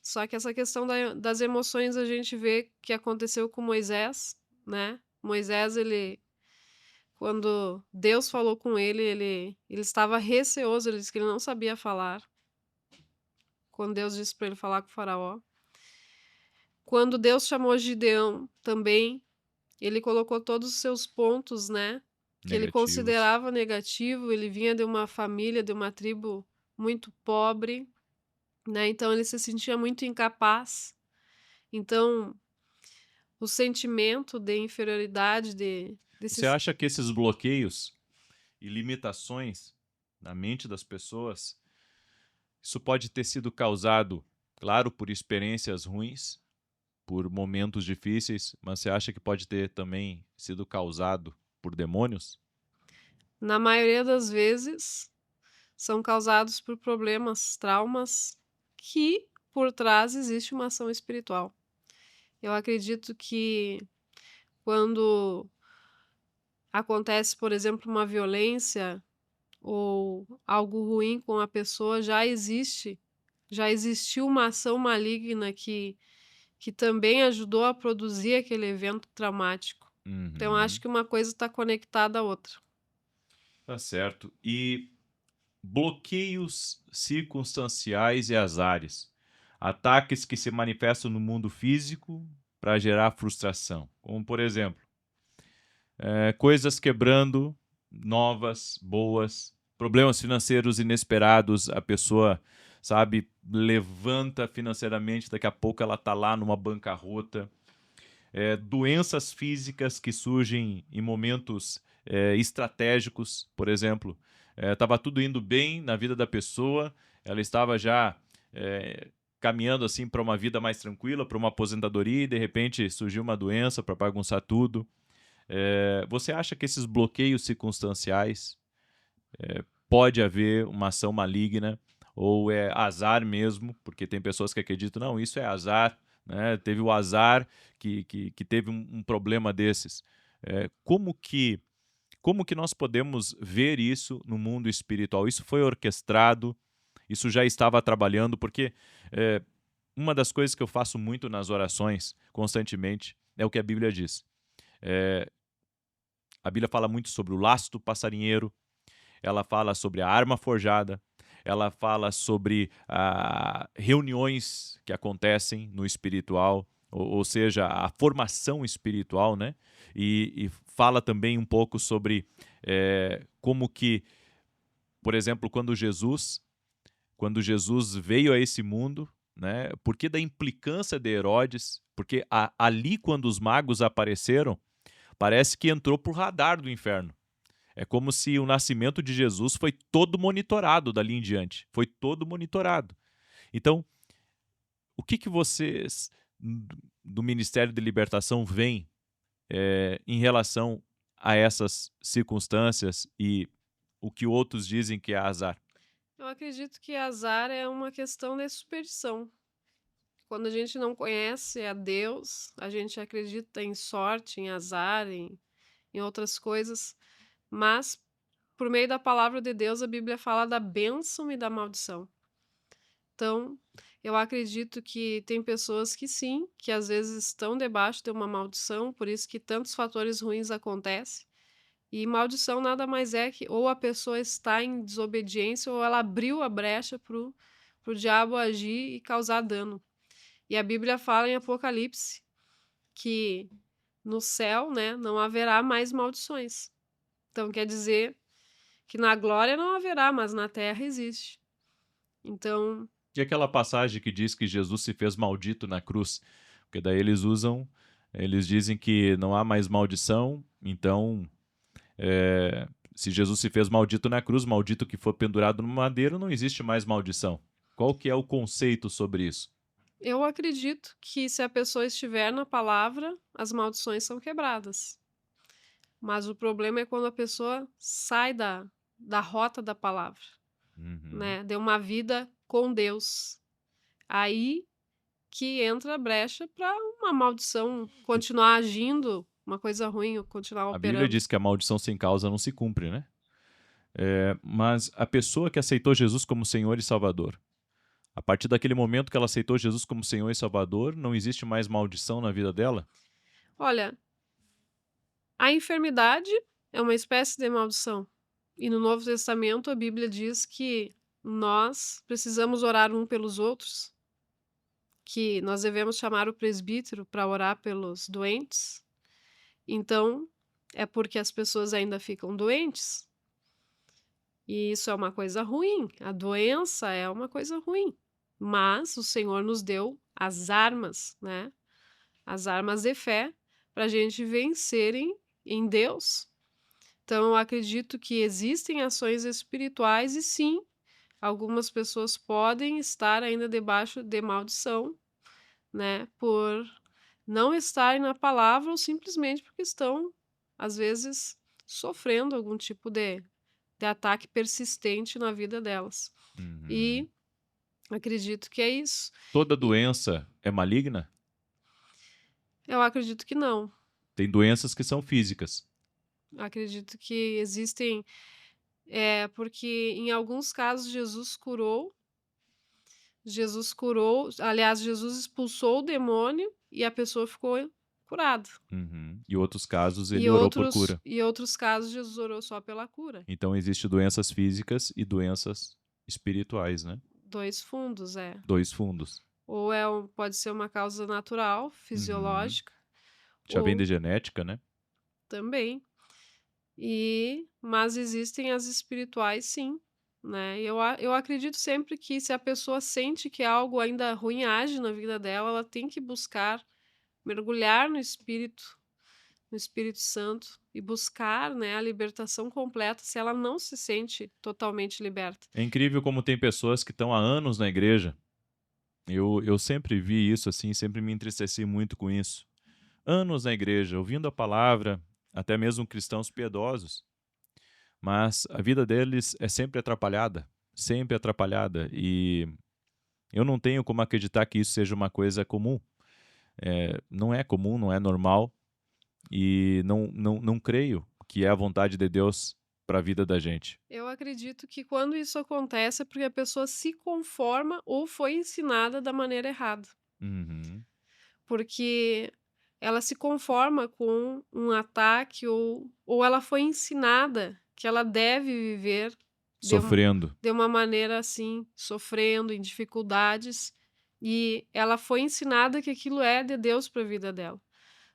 Só que essa questão das emoções a gente vê que aconteceu com Moisés, né? Moisés, ele quando Deus falou com ele, ele estava receoso, ele disse que ele não sabia falar, quando Deus disse para ele falar com o faraó. Quando Deus chamou Gideão também, ele colocou todos os seus pontos, né, que ele Negativos. considerava negativo, ele vinha de uma família, de uma tribo muito pobre, né, então ele se sentia muito incapaz. Então, o sentimento de inferioridade, Você desses acha que esses bloqueios e limitações na mente das pessoas, isso pode ter sido causado, claro, por experiências ruins, por momentos difíceis, mas você acha que pode ter também sido causado por demônios? na maioria das vezes, são causados por problemas, traumas, que por trás existe uma ação espiritual. Eu acredito que quando acontece, por exemplo, uma violência ou algo ruim com a pessoa, já existiu uma ação maligna que também ajudou a produzir aquele evento traumático. Então, acho Uhum. que uma coisa está conectada à outra. Tá certo. E bloqueios circunstanciais e azares. Ataques que se manifestam no mundo físico para gerar frustração. Como, por exemplo, coisas quebrando, novas, boas, problemas financeiros inesperados, a pessoa, sabe, levanta financeiramente, daqui a pouco ela está lá numa bancarrota. Doenças físicas que surgem em momentos estratégicos, por exemplo. Estava tudo indo bem na vida da pessoa, ela estava já caminhando assim para uma vida mais tranquila, para uma aposentadoria, e de repente surgiu uma doença para bagunçar tudo. Você acha que esses bloqueios circunstanciais pode haver uma ação maligna ou é azar mesmo, porque tem pessoas que acreditam, não, isso é azar, né? Teve o azar que teve um problema desses. É, como que nós podemos ver isso no mundo espiritual? Isso foi orquestrado, isso já estava trabalhando, porque é, uma das coisas que eu faço muito nas orações, constantemente, é o que a Bíblia diz. É, a Bíblia fala muito sobre o laço do passarinheiro, ela fala sobre a arma forjada, ela fala sobre reuniões que acontecem no espiritual, ou seja, a formação espiritual, né? E fala também um pouco sobre como que, por exemplo, quando Jesus veio a esse mundo, né? Por que da implicância de Herodes? Porque ali, quando os magos apareceram, parece que entrou por radar do inferno. É como se o nascimento de Jesus foi todo monitorado dali em diante. Foi todo monitorado. Então, o que vocês do Ministério de Libertação veem em relação a essas circunstâncias e o que outros dizem que é azar? Eu acredito que azar é uma questão de superstição. Quando a gente não conhece a Deus, a gente acredita em sorte, em azar, em outras coisas, mas por meio da palavra de Deus, a Bíblia fala da bênção e da maldição. Então, eu acredito que tem pessoas que sim, que às vezes estão debaixo de uma maldição, por isso que tantos fatores ruins acontecem. E maldição nada mais é que ou a pessoa está em desobediência ou ela abriu a brecha para o diabo agir e causar dano. E a Bíblia fala em Apocalipse que no céu, né, não haverá mais maldições. Então quer dizer que na glória não haverá, mas na terra existe. Então, E aquela passagem que diz que Jesus se fez maldito na cruz? Porque daí eles dizem que não há mais maldição, então se Jesus se fez maldito na cruz, maldito que for pendurado no madeiro, não existe mais maldição. Qual que é o conceito sobre isso? eu acredito que se a pessoa estiver na palavra, as maldições são quebradas. Mas o problema é quando a pessoa sai da rota da palavra, Uhum. né? De uma vida com Deus. Aí que entra a brecha para uma maldição continuar agindo, uma coisa ruim continuar A Bíblia operando. diz que a maldição sem causa não se cumpre, né? Mas a pessoa que aceitou Jesus como Senhor e Salvador, a partir daquele momento que ela aceitou Jesus como Senhor e Salvador, não existe mais maldição na vida dela? Olha, a enfermidade é uma espécie de maldição. E no Novo Testamento a Bíblia diz que nós precisamos orar um pelos outros, que nós devemos chamar o presbítero para orar pelos doentes. Então, é porque as pessoas ainda ficam doentes. E isso é uma coisa ruim. A doença é uma coisa ruim. Mas o Senhor nos deu as armas, né? As armas de fé para a gente vencerem em Deus. Então, eu acredito que existem ações espirituais e sim, algumas pessoas podem estar ainda debaixo de maldição, né? Por não estarem na palavra ou simplesmente porque estão, às vezes, sofrendo algum tipo de ataque persistente na vida delas. Uhum. E acredito que é isso. Toda E doença é maligna? eu acredito que não. Tem doenças que são físicas. Acredito que existem, porque em alguns casos aliás, Jesus expulsou o demônio e a pessoa ficou curada. Uhum. E outros casos E ele orou por outros cura. e outros casos Jesus orou só pela cura. Então existe doenças físicas e doenças espirituais, né? 2 fundos, é. Dois fundos. Ou pode ser uma causa natural, Uhum. fisiológica, Já vem de ou genética, né? também. Mas existem as espirituais, sim, né. Eu acredito sempre que, se a pessoa sente que algo ainda ruim age na vida dela, ela tem que buscar mergulhar no Espírito Santo, e buscar, né, a libertação completa, se ela não se sente totalmente liberta. É incrível como tem pessoas que estão há anos na igreja. Eu sempre vi isso assim, sempre me entristeci muito com isso. Anos na igreja, ouvindo a palavra, até mesmo cristãos piedosos, mas a vida deles é sempre atrapalhada, e eu não tenho como acreditar que isso seja uma coisa comum. Não é comum, não é normal, e não creio que é a vontade de Deus para a vida da gente. Eu acredito que, quando isso acontece, é porque a pessoa se conforma ou foi ensinada da maneira errada. Uhum. Porque ela se conforma com um ataque, ou ela foi ensinada que ela deve viver de um Sofrendo. de uma maneira assim, sofrendo, em dificuldades, e ela foi ensinada que aquilo é de Deus para a vida dela.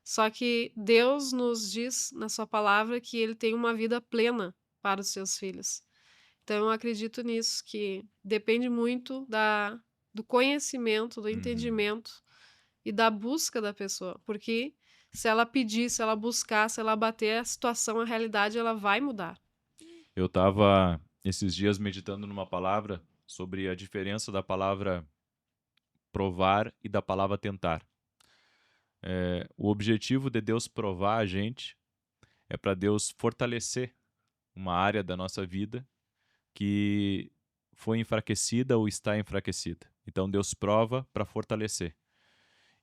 Só que Deus nos diz na sua palavra que ele tem uma vida plena para os seus filhos. Então eu acredito nisso, que depende muito do conhecimento, do Uhum. entendimento e da busca da pessoa, porque se ela pedir, se ela buscar, se ela bater a situação, a realidade, ela vai mudar. Eu estava esses dias meditando numa palavra sobre a diferença da palavra provar e da palavra tentar. O objetivo de Deus provar a gente é para Deus fortalecer uma área da nossa vida que foi enfraquecida ou está enfraquecida. Então Deus prova para fortalecer.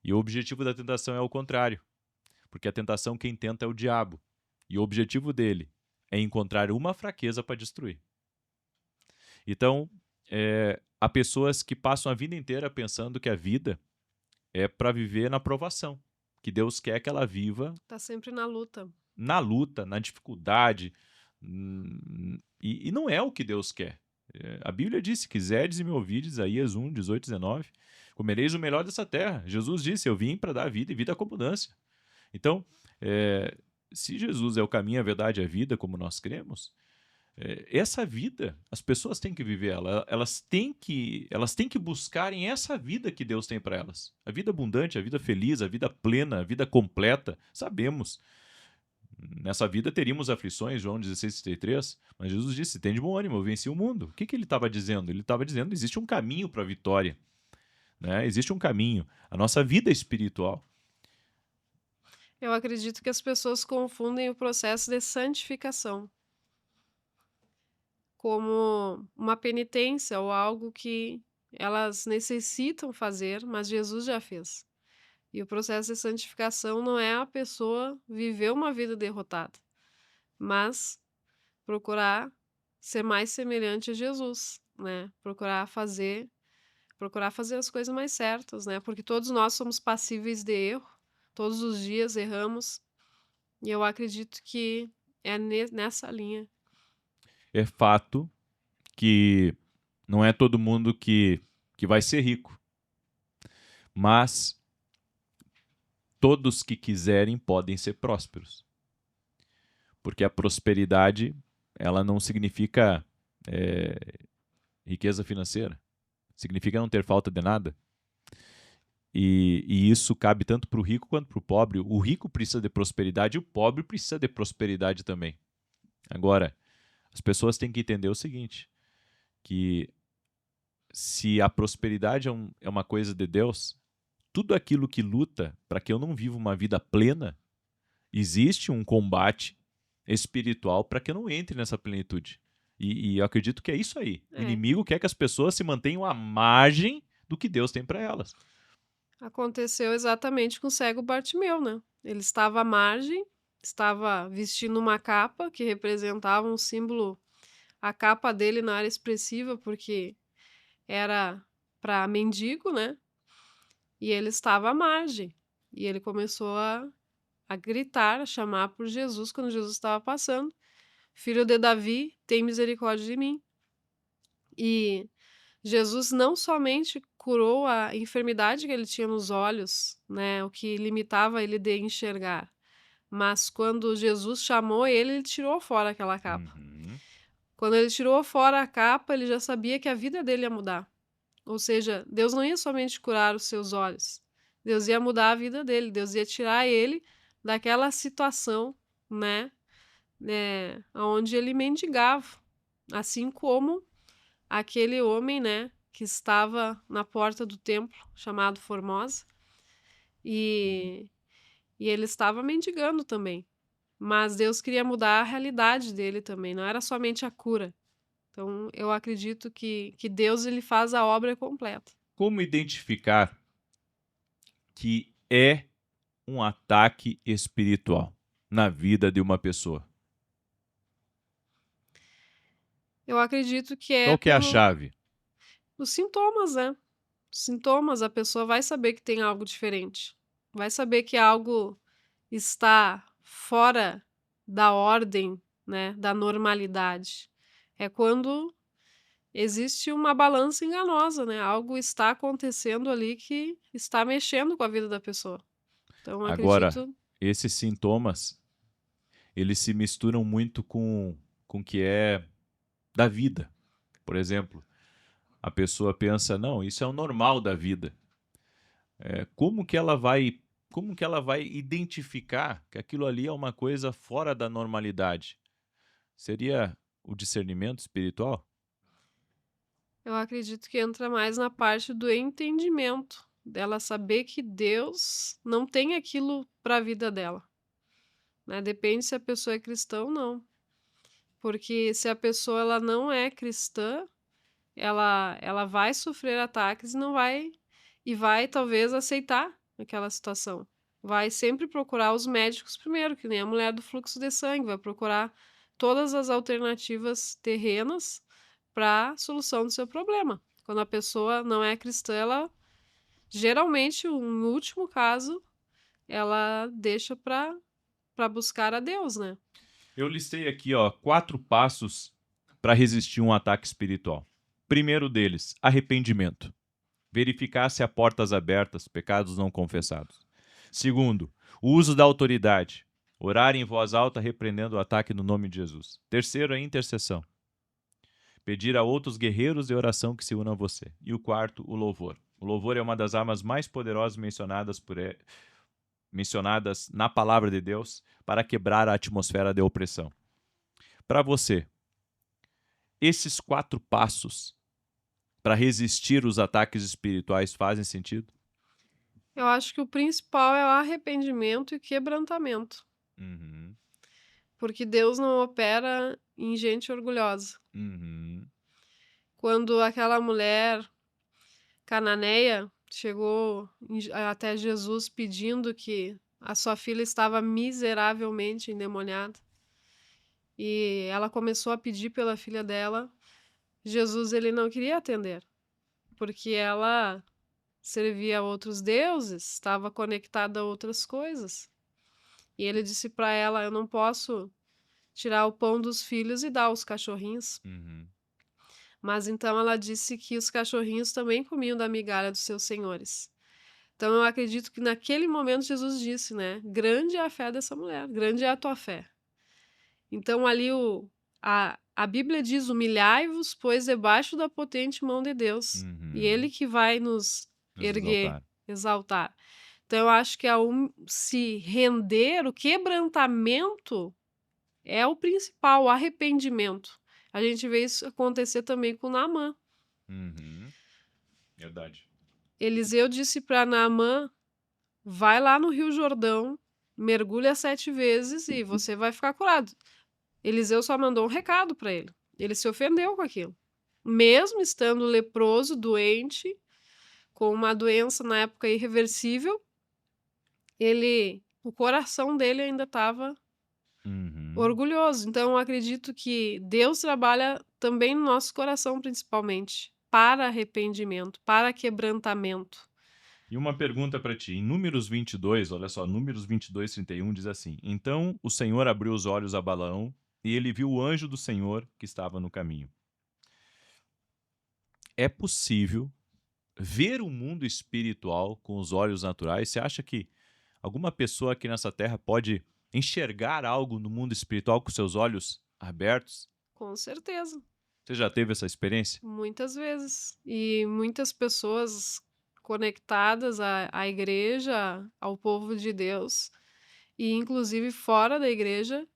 E o objetivo da tentação é o contrário, porque a tentação, quem tenta é o diabo. E o objetivo dele é encontrar uma fraqueza para destruir. Então, há pessoas que passam a vida inteira pensando que a vida é para viver na provação, que Deus quer que ela viva Tá sempre na luta. na luta, na dificuldade, e não é o que Deus quer. A Bíblia diz: se quiserdes e me ouvides, Isaías 1, 18, 19, comereis o melhor dessa terra. Jesus disse: eu vim para dar vida e vida com abundância. Então, se Jesus é o caminho, a verdade e a vida, como nós cremos, essa vida, as pessoas têm que viver ela, elas têm que buscarem essa vida que Deus tem para elas. A vida abundante, a vida feliz, a vida plena, a vida completa. Sabemos, nessa vida teríamos aflições, João 16,33, mas Jesus disse: tem de bom ânimo, eu venci o mundo. O que ele estava dizendo? Ele estava dizendo: existe um caminho para a vitória, né? Existe um caminho, a nossa vida espiritual. Eu acredito que as pessoas confundem o processo de santificação como uma penitência, ou algo que elas necessitam fazer, mas Jesus já fez. E o processo de santificação não é a pessoa viver uma vida derrotada, mas procurar ser mais semelhante a Jesus, né? Procurar fazer as coisas mais certas, né? Porque todos nós somos passíveis de erro, todos os dias erramos, e eu acredito que é nessa linha. É fato que não é todo mundo que vai ser rico, mas todos que quiserem podem ser prósperos. Porque a prosperidade, ela não significa riqueza financeira. Significa não ter falta de nada. E isso cabe tanto para o rico quanto para o pobre. O rico precisa de prosperidade e o pobre precisa de prosperidade também. Agora, as pessoas têm que entender o seguinte, que se a prosperidade é uma coisa de Deus, tudo aquilo que luta para que eu não viva uma vida plena, existe um combate espiritual para que eu não entre nessa plenitude. E eu acredito que é isso aí. O É, inimigo quer que as pessoas se mantenham à margem do que Deus tem para elas. aconteceu exatamente com o cego Bartimeu, né? Ele estava à margem, estava vestindo uma capa que representava um símbolo. A capa dele não era expressiva porque era para mendigo, né? E ele estava à margem. E ele começou a gritar, a chamar por Jesus quando Jesus estava passando. Filho de Davi, tem misericórdia de mim. E Jesus não somente curou a enfermidade que ele tinha nos olhos, né, o que limitava ele de enxergar, mas quando Jesus chamou ele, ele tirou fora aquela capa. Uhum. Quando ele tirou fora a capa, ele já sabia que a vida dele ia mudar. Ou seja, Deus não ia somente curar os seus olhos, Deus ia mudar a vida dele, Deus ia tirar ele daquela situação, né, onde ele mendigava, assim como aquele homem, né, que estava na porta do templo, chamado Formosa, e, e ele estava mendigando também. Mas Deus queria mudar a realidade dele também, não era somente a cura. Então, eu acredito que Deus ele faz a obra completa. Como identificar que é um ataque espiritual na vida de uma pessoa? Eu acredito que é Qual que é a pelo chave? os sintomas, né? Os sintomas, a pessoa vai saber que tem algo diferente. Vai saber que algo está fora da ordem, né, da normalidade. É quando existe uma balança enganosa, né? Algo está acontecendo ali que está mexendo com a vida da pessoa. Então, eu Agora, acredito. esses sintomas, eles se misturam muito com o que é da vida. Por exemplo, a pessoa pensa, não, isso é o normal da vida. Como que ela vai identificar que aquilo ali é uma coisa fora da normalidade? Seria o discernimento espiritual? Eu acredito que entra mais na parte do entendimento, dela saber que Deus não tem aquilo para a vida dela, né? Depende se a pessoa é cristã ou não. Porque se a pessoa ela não é cristã, ela vai sofrer ataques e vai talvez aceitar aquela situação. Vai sempre procurar os médicos primeiro, que nem a mulher do fluxo de sangue, vai procurar todas as alternativas terrenas para a solução do seu problema. Quando a pessoa não é cristã, ela geralmente, no último caso, ela deixa para buscar a Deus, né? Eu listei aqui, ó, 4 passos para resistir um ataque espiritual. Primeiro deles, arrependimento. Verificar se há portas abertas, pecados não confessados. Segundo, o uso da autoridade. Orar em voz alta repreendendo o ataque no nome de Jesus. Terceiro, a intercessão. Pedir a outros guerreiros de oração que se unam a você. E o quarto, o louvor. O louvor é uma das armas mais poderosas mencionadas na palavra de Deus para quebrar a atmosfera de opressão. Para você, esses 4 passos para resistir os ataques espirituais fazem sentido? Eu acho que o principal é o arrependimento e quebrantamento, Uhum, porque Deus não opera em gente orgulhosa. uhum, Quando aquela mulher cananeia chegou até Jesus pedindo que a sua filha estava miseravelmente endemoniada e ela começou a pedir pela filha dela, Jesus ele não queria atender, porque ela servia a outros deuses, estava conectada a outras coisas. E ele disse para ela: eu não posso tirar o pão dos filhos e dar aos cachorrinhos. uhum. Mas então ela disse que os cachorrinhos também comiam da migalha dos seus senhores. Então eu acredito que naquele momento Jesus disse, né? Grande é a fé dessa mulher, grande é a tua fé. Então ali a Bíblia diz: humilhai-vos, pois debaixo da potente mão de Deus. E Uhum. Ele que vai nos Nos erguer, exaltar. exaltar. Então eu acho que se render, o quebrantamento é o principal, o arrependimento. A gente vê isso acontecer também com Naamã. Uhum. Verdade. Eliseu disse para Naamã: vai lá no Rio Jordão, mergulha 7 vezes e você vai ficar curado. Eliseu só mandou um recado para ele. Ele se ofendeu com aquilo. Mesmo estando leproso, doente, com uma doença na época irreversível, o coração dele ainda estava Uhum. orgulhoso. Então, eu acredito que Deus trabalha também no nosso coração, principalmente, para arrependimento, para quebrantamento. E uma pergunta para ti. Em Números 22, olha só, Números 22, 31 diz assim: Então o Senhor abriu os olhos a Balaão e ele viu o anjo do Senhor que estava no caminho. É possível ver o mundo espiritual com os olhos naturais? Você acha que alguma pessoa aqui nessa terra pode enxergar algo no mundo espiritual com seus olhos abertos? Com certeza, Você já teve essa experiência? muitas vezes. E muitas pessoas conectadas à igreja, ao povo de Deus, e inclusive fora da igreja,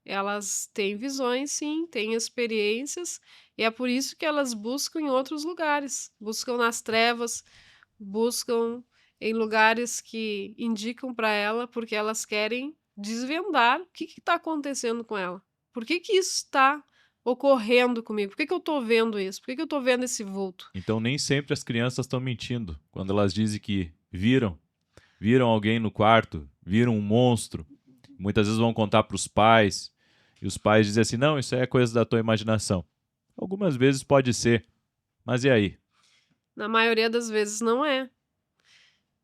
elas têm visões, sim, têm experiências, e é por isso que elas buscam em outros lugares, buscam nas trevas, buscam em lugares que indicam para ela, porque elas querem desvendar o que está acontecendo com ela. Por que que isso está ocorrendo comigo? Por que que eu estou vendo isso? Por que que eu estou vendo esse vulto? Então nem sempre as crianças estão mentindo quando elas dizem que viram alguém no quarto, viram um monstro. Muitas vezes vão contar para os pais e os pais dizem assim: não, isso aí é coisa da tua imaginação. Algumas vezes pode ser, mas e aí? Na maioria das vezes não é.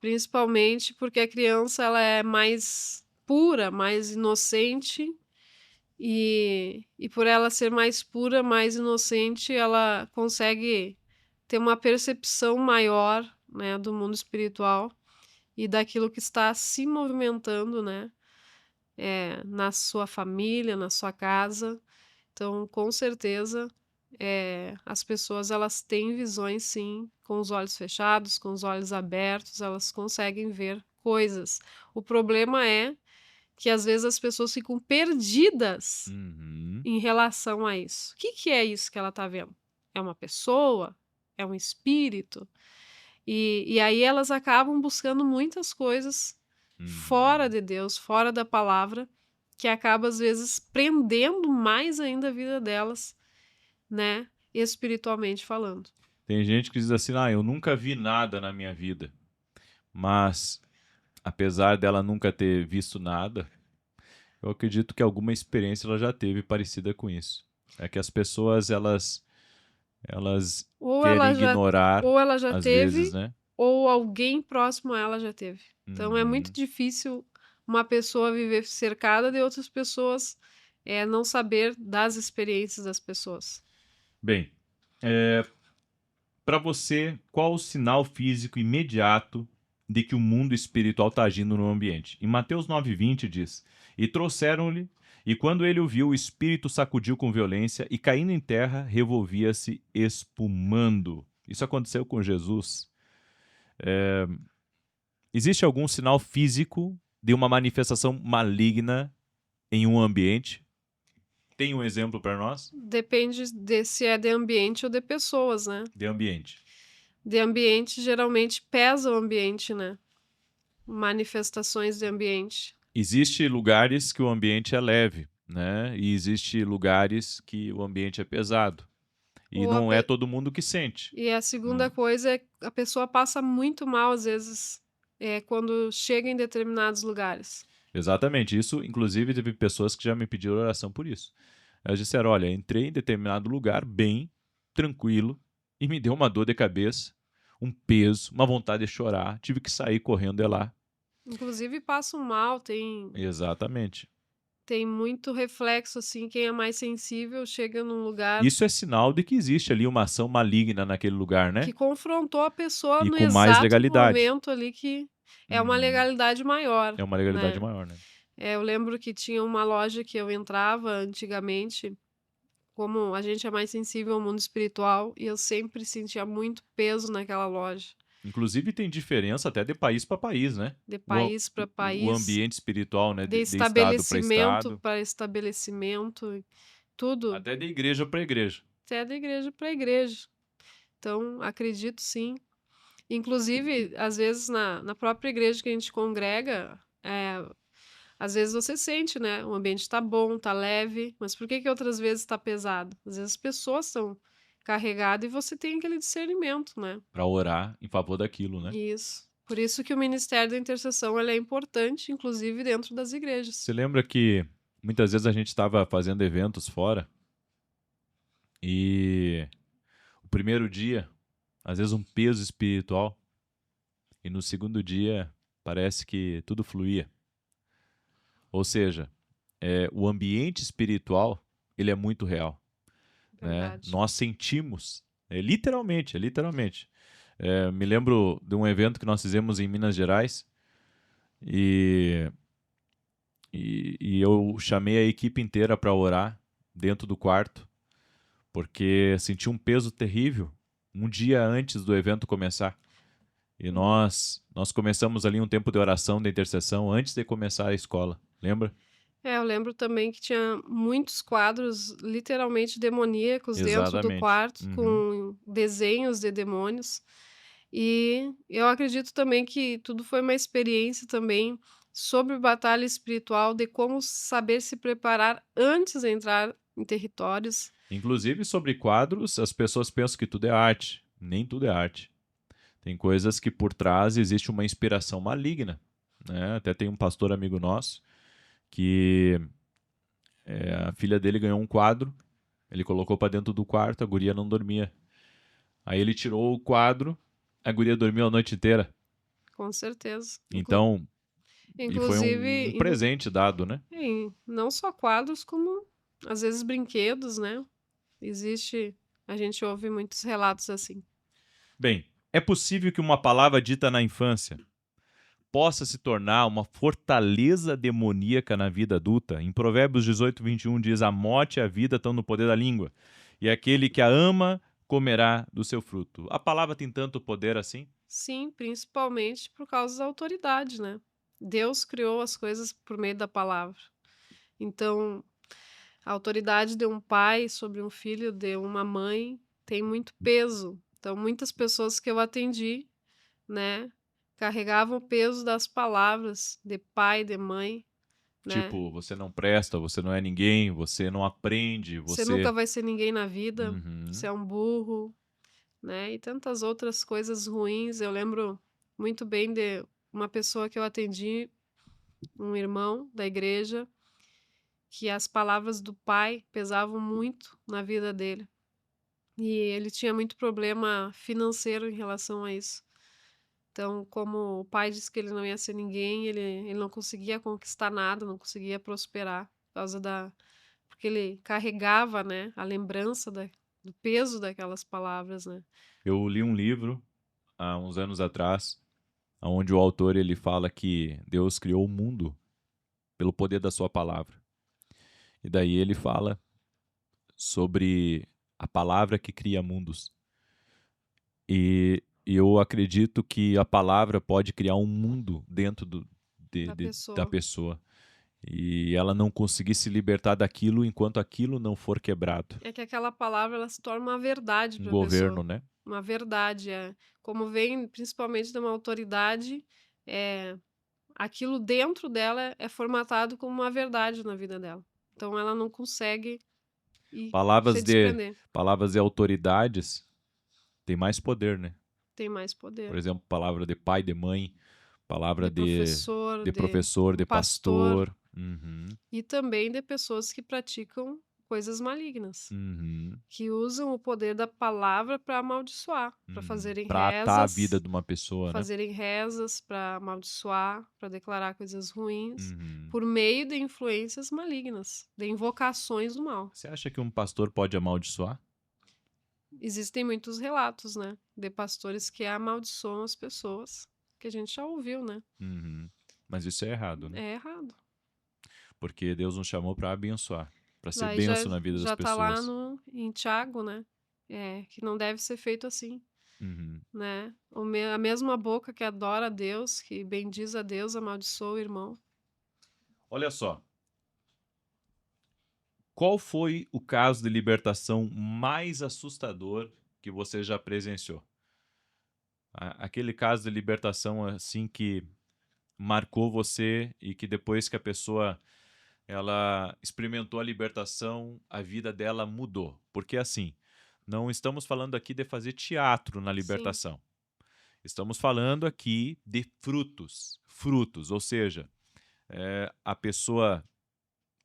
Principalmente porque a criança ela é mais pura, mais inocente, e por ela ser mais pura, mais inocente, ela consegue ter uma percepção maior, né, do mundo espiritual e daquilo que está se movimentando, né, na sua família, na sua casa. Então, com certeza, as pessoas elas têm visões sim, com os olhos fechados, com os olhos abertos, elas conseguem ver coisas. O problema é que às vezes as pessoas ficam perdidas Uhum. em relação a isso. O que que é isso que ela está vendo? É uma pessoa? É um espírito? E aí elas acabam buscando muitas coisas fora Uhum. de Deus, fora da palavra, que acaba às vezes prendendo mais ainda a vida delas, né, espiritualmente falando. Tem gente que diz assim: ah, eu nunca vi nada na minha vida. Mas, apesar dela nunca ter visto nada, eu acredito que alguma experiência ela já teve parecida com isso. É que as pessoas, elas Ou querem ela já ignorar, ou ela já às vezes, teve, né? ou alguém próximo a ela já teve. Então é muito Uhum. difícil uma pessoa viver cercada de outras pessoas, não saber das experiências das pessoas. Bem, para você, qual o sinal físico imediato de que o mundo espiritual está agindo no ambiente? Em Mateus 9,20 diz: E trouxeram-lhe, e quando ele o viu, o espírito sacudiu com violência e, caindo em terra, revolvia-se espumando. Isso aconteceu com Jesus. Existe algum sinal físico de uma manifestação maligna em um ambiente? Tem um exemplo para nós? Depende de se é de ambiente ou de pessoas, né. De ambiente. De ambiente, geralmente pesa o ambiente, né, manifestações de ambiente. Existe lugares que o ambiente é leve, né? E existe lugares que o ambiente é pesado. E Ou a não é pe todo mundo que sente. E a Hum, segunda coisa é a pessoa passa muito mal, às vezes, quando chega em determinados lugares. Exatamente. Isso, inclusive, teve pessoas que já me pediram oração por isso. Elas disseram: olha, entrei em determinado lugar bem tranquilo e me deu uma dor de cabeça, um peso, uma vontade de chorar. Tive que sair correndo de lá. Inclusive passam mal, Exatamente. tem muito reflexo, assim, quem é mais sensível chega num lugar Isso é sinal de que existe ali uma ação maligna naquele lugar, que né? confrontou a pessoa E no com mais exato legalidade. momento ali que é uma Uhum. legalidade maior, É uma legalidade né. maior, né? Eu lembro que tinha uma loja que eu entrava antigamente, como a gente é mais sensível ao mundo espiritual, e eu sempre sentia muito peso naquela loja, Inclusive tem diferença até de país para país, né? de O, a- país para o país, ambiente espiritual, né? de De estado para estabelecimento estado, para estabelecimento, tudo, até de igreja para igreja. até da igreja para igreja. Então, acredito sim. Inclusive, às vezes, na própria igreja que a gente congrega, Às vezes você sente, né, o ambiente está bom, está leve, mas por que que outras vezes está pesado? Às vezes as pessoas estão carregadas e você tem aquele discernimento, né. Para orar em favor daquilo, né? Isso. Por isso que o ministério da intercessão ele é importante, inclusive dentro das igrejas. Você lembra que muitas vezes a gente estava fazendo eventos fora e o primeiro dia, às vezes um peso espiritual, e no segundo dia parece que tudo fluía. Ou seja, o ambiente espiritual, ele é muito real, né? Verdade. Nós sentimos, literalmente. Me lembro de um evento que nós fizemos em Minas Gerais e, e eu chamei a equipe inteira para orar dentro do quarto, porque senti um peso terrível um dia antes do evento começar. E Uhum. nós começamos ali um tempo de oração, de intercessão, antes de começar a escola. Lembra? É, eu lembro também que tinha muitos quadros literalmente demoníacos dentro do Exatamente. quarto, Uhum. com desenhos de demônios. E eu acredito também que tudo foi uma experiência também sobre batalha espiritual, de como saber se preparar antes de entrar em territórios. Inclusive, sobre quadros, as pessoas pensam que tudo é arte. Nem tudo é arte. Tem coisas que por trás existe uma inspiração maligna, né? Até tem um pastor amigo nosso que a filha dele ganhou um quadro, ele colocou para dentro do quarto, a guria não dormia. Aí ele tirou o quadro, a guria dormiu a noite inteira. Com certeza. Então, e foi Inclusive, um presente dado, né? não só quadros, como às vezes brinquedos, né? Existe, a gente ouve muitos relatos assim. Bem, é possível que uma palavra dita na infância possa se tornar uma fortaleza demoníaca na vida adulta. Em Provérbios 18:21 diz: a morte e a vida estão no poder da língua, e aquele que a ama comerá do seu fruto. A palavra tem tanto poder assim? Sim, principalmente por causa da autoridade, né? Deus criou as coisas por meio da palavra. Então, a autoridade de um pai sobre um filho, de uma mãe, tem muito peso. Então, muitas pessoas que eu atendi, né, carregavam o peso das palavras de pai, de mãe, né? Tipo, você não presta, você não é ninguém, você não aprende, Você nunca você. vai ser ninguém na vida, você Uhum. é um burro, né? E tantas outras coisas ruins. Eu lembro muito bem de uma pessoa que eu atendi, um irmão da igreja, que as palavras do pai pesavam muito na vida dele. E ele tinha muito problema financeiro em relação a isso. Então, como o pai disse que ele não ia ser ninguém, ele não conseguia conquistar nada, não conseguia prosperar, por causa da porque ele carregava, né, a lembrança do peso daquelas palavras, né. Eu li um livro há uns anos atrás, onde o autor ele fala que Deus criou o mundo pelo poder da sua palavra. E daí ele fala sobre a palavra que cria mundos. E eu acredito que a palavra pode criar um mundo dentro Da da pessoa. pessoa. E ela não conseguir se libertar daquilo enquanto aquilo não for quebrado. É que aquela palavra ela se torna uma verdade Um para a pessoa. governo, né? Uma verdade, como vem principalmente de uma autoridade, aquilo dentro dela é formatado como uma verdade na vida dela. Então ela não consegue se Palavras de, desprender. palavras de autoridades têm mais poder, né? Tem mais Por poder. exemplo, palavra de pai, de mãe, palavra De professor, de de professor, um de pastor pastor. Uhum, e também de pessoas que praticam coisas malignas, uhum, que usam o poder da palavra para amaldiçoar, para uhum. Pra atar a vida de uma pessoa, né? fazerem rezas para amaldiçoar, para declarar coisas ruins, Uhum. por meio de influências malignas, de invocações do mal. Você acha que um pastor pode amaldiçoar? Existem muitos relatos, né, de pastores que amaldiçoam as pessoas, que a gente já ouviu, né? Uhum. Mas isso é errado, né? É errado. Porque Deus nos chamou para abençoar, para ser Daí já benção na vida das já tá lá pessoas. no em Tiago, né, que não deve ser feito assim, Uhum. né. A mesma boca que adora a Deus, que bendiz a Deus, amaldiçoa o irmão. Olha só, qual foi o caso de libertação mais assustador que você já presenciou? Aquele caso de libertação assim que marcou você e que depois que a pessoa ela experimentou a libertação, a vida dela mudou? Porque assim, não estamos falando aqui de fazer teatro na Sim, libertação. Estamos falando aqui de frutos, frutos, ou seja, a pessoa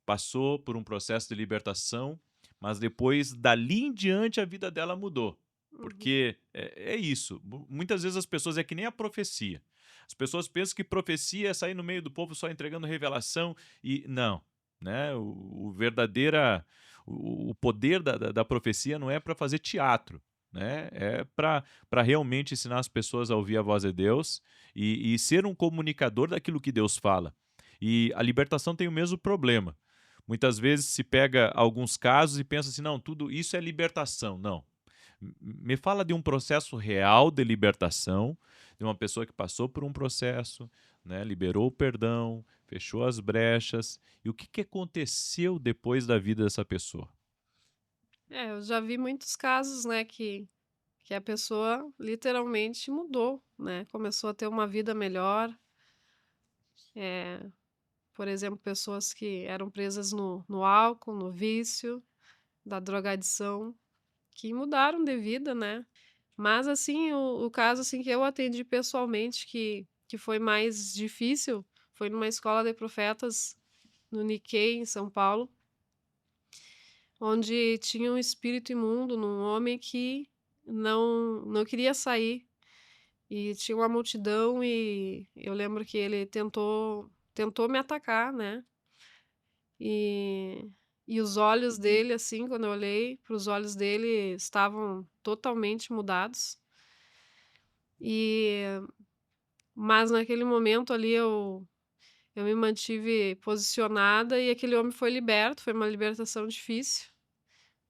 passou por um processo de libertação, mas depois, dali em diante, a vida dela mudou. uhum. Porque é isso. Muitas vezes as pessoas é que nem a profecia. As pessoas pensam que profecia é sair no meio do povo só entregando revelação e não, né? O verdadeira o poder da profecia não é para fazer teatro, né? É para realmente ensinar as pessoas a ouvir a voz de Deus e ser um comunicador daquilo que Deus fala. E a libertação tem o mesmo problema. Muitas vezes se pega alguns casos e pensa assim, não, tudo isso é libertação. Não. Me fala de um processo real de libertação, de uma pessoa que passou por um processo, né, liberou o perdão, fechou as brechas, e o que, que aconteceu depois da vida dessa pessoa? É, eu já vi muitos casos, né, que a pessoa literalmente mudou, né, começou a ter uma vida melhor. eh, por exemplo, pessoas que eram presas no álcool, no vício, da drogadição, que mudaram de vida, né. Mas, assim, o caso, assim, que eu atendi pessoalmente que foi mais difícil, foi numa escola de profetas no Nikkei, em São Paulo, onde tinha um espírito imundo num homem que não queria sair, e tinha uma multidão e eu lembro que ele tentou me atacar, né, e e os olhos dele, assim, quando eu olhei para os olhos dele, estavam totalmente mudados. E mas naquele momento ali eu me mantive posicionada e aquele homem foi liberto, foi uma libertação difícil,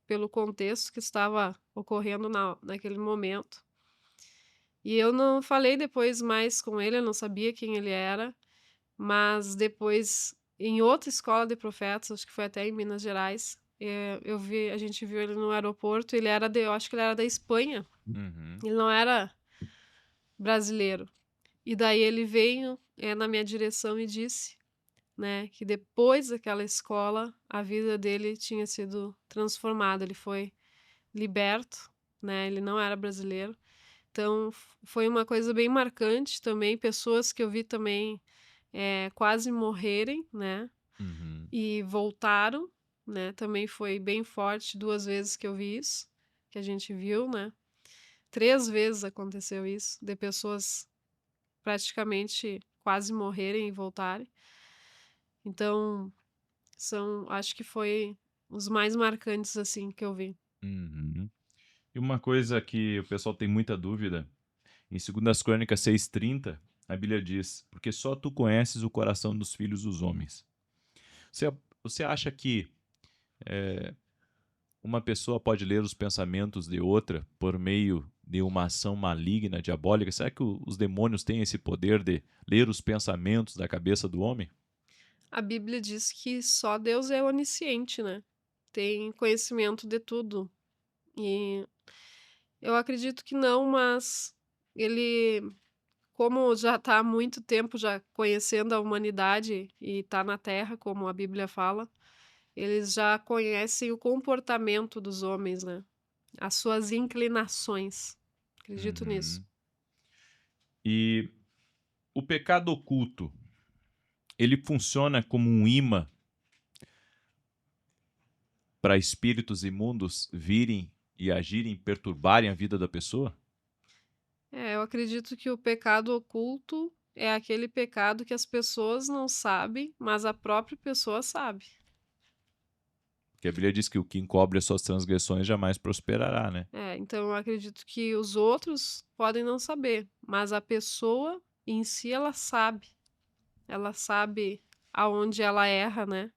pelo contexto que estava ocorrendo naquele momento. E eu não falei depois mais com ele, eu não sabia quem ele era, mas depois em outra escola de profetas, acho que foi até em Minas Gerais, a gente viu ele no aeroporto, eu acho que ele era da Espanha, Uhum. ele não era brasileiro. E daí ele veio, na minha direção e disse, né, que depois daquela escola, a vida dele tinha sido transformada, ele foi liberto, né, ele não era brasileiro. Então foi uma coisa bem marcante também, pessoas que eu vi também, quase morrerem, né, Uhum. e voltaram, né, também foi bem forte, 2 vezes que eu vi isso, que a gente viu, né. 3 vezes aconteceu isso, de pessoas praticamente quase morrerem e voltarem. Então acho que foi os mais marcantes, assim, que eu vi. Uhum. E uma coisa que o pessoal tem muita dúvida, em 2 Crônicas 6:30, a Bíblia diz: Porque só tu conheces o coração dos filhos dos homens. Você, você acha que uma pessoa pode ler os pensamentos de outra por meio de uma ação maligna, diabólica? Será que os demônios têm esse poder de ler os pensamentos da cabeça do homem? A Bíblia diz que só Deus é onisciente, né, tem conhecimento de tudo. E eu acredito que não, mas ele, como já está há muito tempo já conhecendo a humanidade e está na Terra, como a Bíblia fala, eles já conhecem o comportamento dos homens, né, as suas inclinações. Acredito nisso. Uhum. E o pecado oculto, ele funciona como um imã para espíritos imundos virem e agirem, perturbarem a vida da pessoa? É, eu acredito que o pecado oculto é aquele pecado que as pessoas não sabem, mas a própria pessoa sabe. Porque a Bíblia diz que o que encobre as suas transgressões jamais prosperará, né? É, então eu acredito que os outros podem não saber, mas a pessoa em si ela sabe aonde ela erra, né?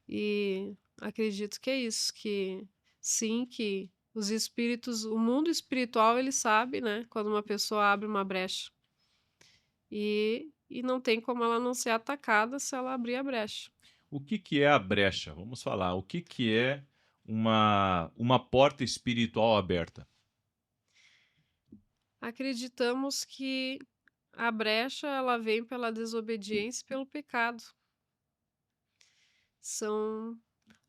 E acredito que é isso, que sim, que os espíritos, o mundo espiritual ele sabe, né? Quando uma pessoa abre uma brecha. E não tem como ela não ser atacada se ela abrir a brecha. O que, que é a brecha? Vamos falar. O que, que é uma porta espiritual aberta? Acreditamos que A brecha, ela vem pela desobediência e pelo pecado. São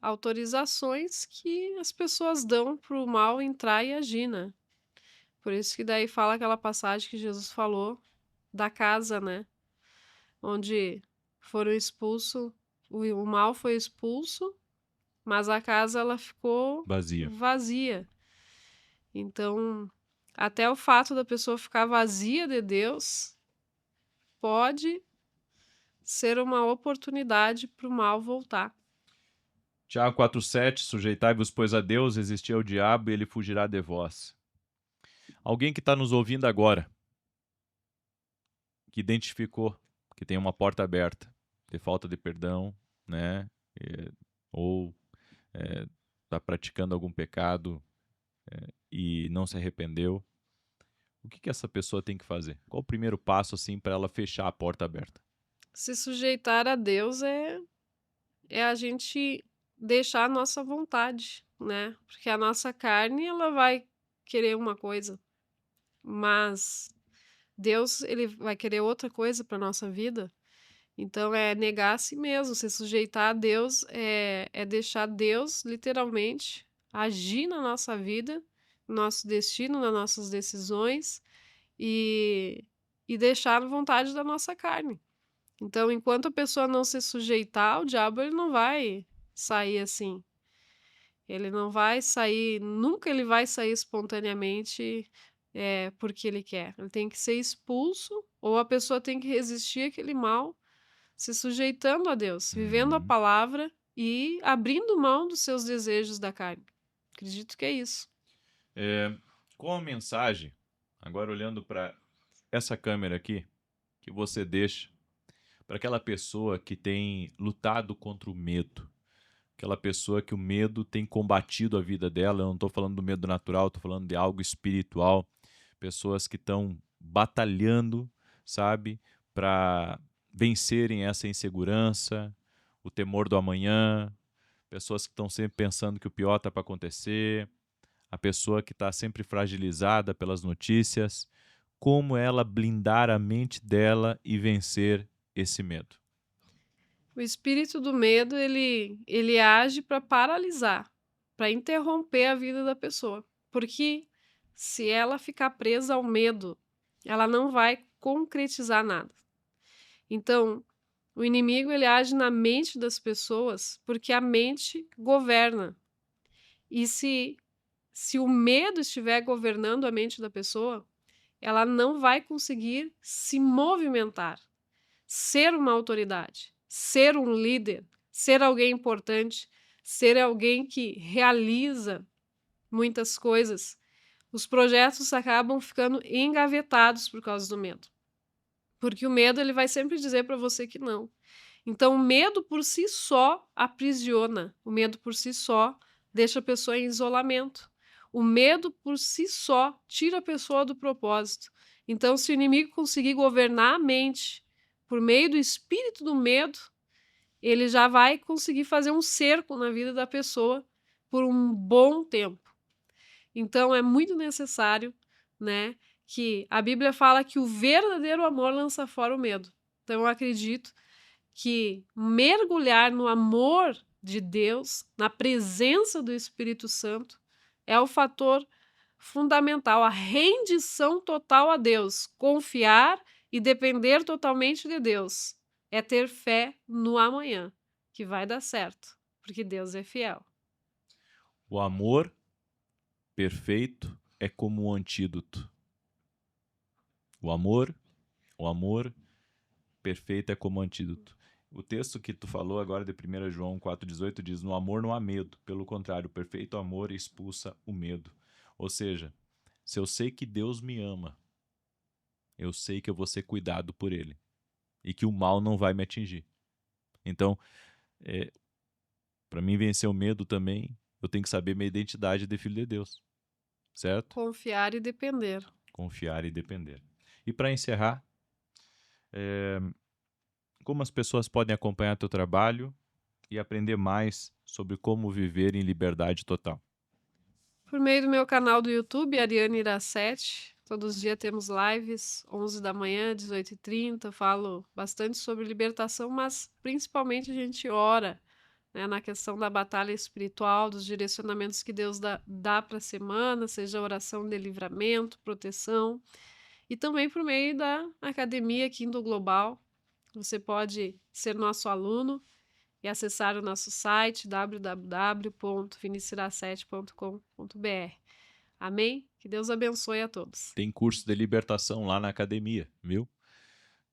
autorizações que as pessoas dão para o mal entrar e agir, né. Por isso que daí fala aquela passagem que Jesus falou da casa, né, onde foram expulso o mal foi expulso, mas a casa ela ficou Vazia. vazia. Então, até o fato da pessoa ficar vazia de Deus pode ser uma oportunidade para o mal voltar. Tiago 4,7, sujeitai-vos, pois, a Deus, resistir ao diabo e ele fugirá de vós. Alguém que está nos ouvindo agora, que identificou que tem uma porta aberta, de falta de perdão, né? Ou está praticando algum pecado e não se arrependeu, o que essa pessoa tem que fazer? Qual o primeiro passo assim para ela fechar a porta aberta? Se sujeitar a Deus é a gente deixar a nossa vontade, né, porque a nossa carne ela vai querer uma coisa, mas Deus ele vai querer outra coisa para nossa vida. Então é negar a si mesmo, se sujeitar a Deus é deixar Deus literalmente agir na nossa vida, no nosso destino, nas nossas decisões e deixar a vontade da nossa carne. Então, enquanto a pessoa não se sujeitar, o diabo ele não vai sair assim. Ele não vai sair, nunca ele vai sair espontaneamente, porque ele quer. Ele tem que ser expulso ou a pessoa tem que resistir àquele mal, se sujeitando a Deus, vivendo a Uhum. palavra e abrindo mão dos seus desejos da carne. Acredito que é isso. Qual a mensagem, agora olhando para essa câmera aqui, que você deixa para aquela pessoa que tem lutado contra o medo? Aquela pessoa que o medo tem combatido a vida dela. Eu não estou falando do medo natural, estou falando de algo espiritual. Pessoas que estão batalhando, sabe, para vencerem essa insegurança, o temor do amanhã. Pessoas que estão sempre pensando que o pior está para acontecer. A pessoa que está sempre fragilizada pelas notícias. Como ela blindar a mente dela e vencer esse medo? O espírito do medo, ele age para paralisar, para interromper a vida da pessoa. Porque se ela ficar presa ao medo, ela não vai concretizar nada. Então, o inimigo ele age na mente das pessoas porque a mente governa. E se o medo estiver governando a mente da pessoa, ela não vai conseguir se movimentar, ser uma autoridade, ser um líder, ser alguém importante, ser alguém que realiza muitas coisas. Os projetos acabam ficando engavetados por causa do medo. Porque o medo ele vai sempre dizer para você que não. Então, o medo por si só aprisiona. O medo por si só deixa a pessoa em isolamento. O medo por si só tira a pessoa do propósito. Então, se o inimigo conseguir governar a mente por meio do espírito do medo, ele já vai conseguir fazer um cerco na vida da pessoa por um bom tempo. Então, é muito necessário, né, que a Bíblia fala que o verdadeiro amor lança fora o medo. Então, eu acredito que mergulhar no amor de Deus, na presença do Espírito Santo, é o fator fundamental, a rendição total a Deus, confiar e depender totalmente de Deus. É ter fé no amanhã, que vai dar certo, porque Deus é fiel. O amor perfeito é como um antídoto. O amor perfeito é como um antídoto. O texto que tu falou agora de 1 João 4,18 diz: no amor não há medo, pelo contrário, o perfeito amor expulsa o medo. Ou seja, se eu sei que Deus me ama, eu sei que eu vou ser cuidado por Ele e que o mal não vai me atingir. Então, para mim vencer o medo também, eu tenho que saber minha identidade de filho de Deus, certo? Confiar e depender. Confiar e depender. E para encerrar, como as pessoas podem acompanhar teu trabalho e aprender mais sobre como viver em liberdade total? Por meio do meu canal do YouTube, Ariane Iracete, Todos os dias temos lives, 11 da manhã, 18h30. Falo bastante sobre libertação, mas principalmente a gente ora, né, na questão da batalha espiritual, dos direcionamentos que Deus dá para a semana, seja oração de livramento, proteção, e também por meio da academia Kindle Global. Você pode ser nosso aluno e acessar o nosso site www.viniciracete.com.br. Amém? Que Deus abençoe a todos. Tem curso de libertação lá na academia, viu?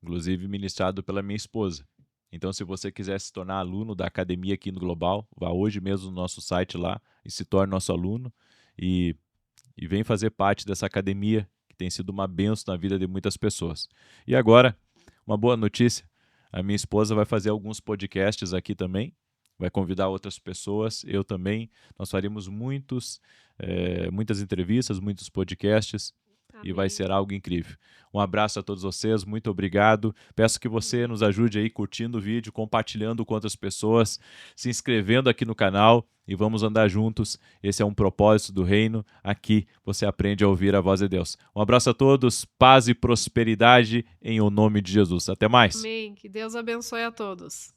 Inclusive ministrado pela minha esposa. Então, se você quiser se tornar aluno da Academia Kindle Global, vá hoje mesmo no nosso site lá e se torne nosso aluno e vem fazer parte dessa academia que tem sido uma bênção na vida de muitas pessoas. E agora, uma boa notícia, a minha esposa vai fazer alguns podcasts aqui também, vai convidar outras pessoas, eu também, nós faremos muitas entrevistas, muitos podcasts, e vai Amém. ser algo incrível. Um abraço a todos vocês, muito obrigado. Peço que você nos ajude aí curtindo o vídeo, compartilhando com outras pessoas, se inscrevendo aqui no canal e vamos andar juntos. Esse é um propósito do reino. Aqui você aprende a ouvir a voz de Deus. Um abraço a todos, paz e prosperidade em o nome de Jesus. Até mais. Amém. Que Deus abençoe a todos.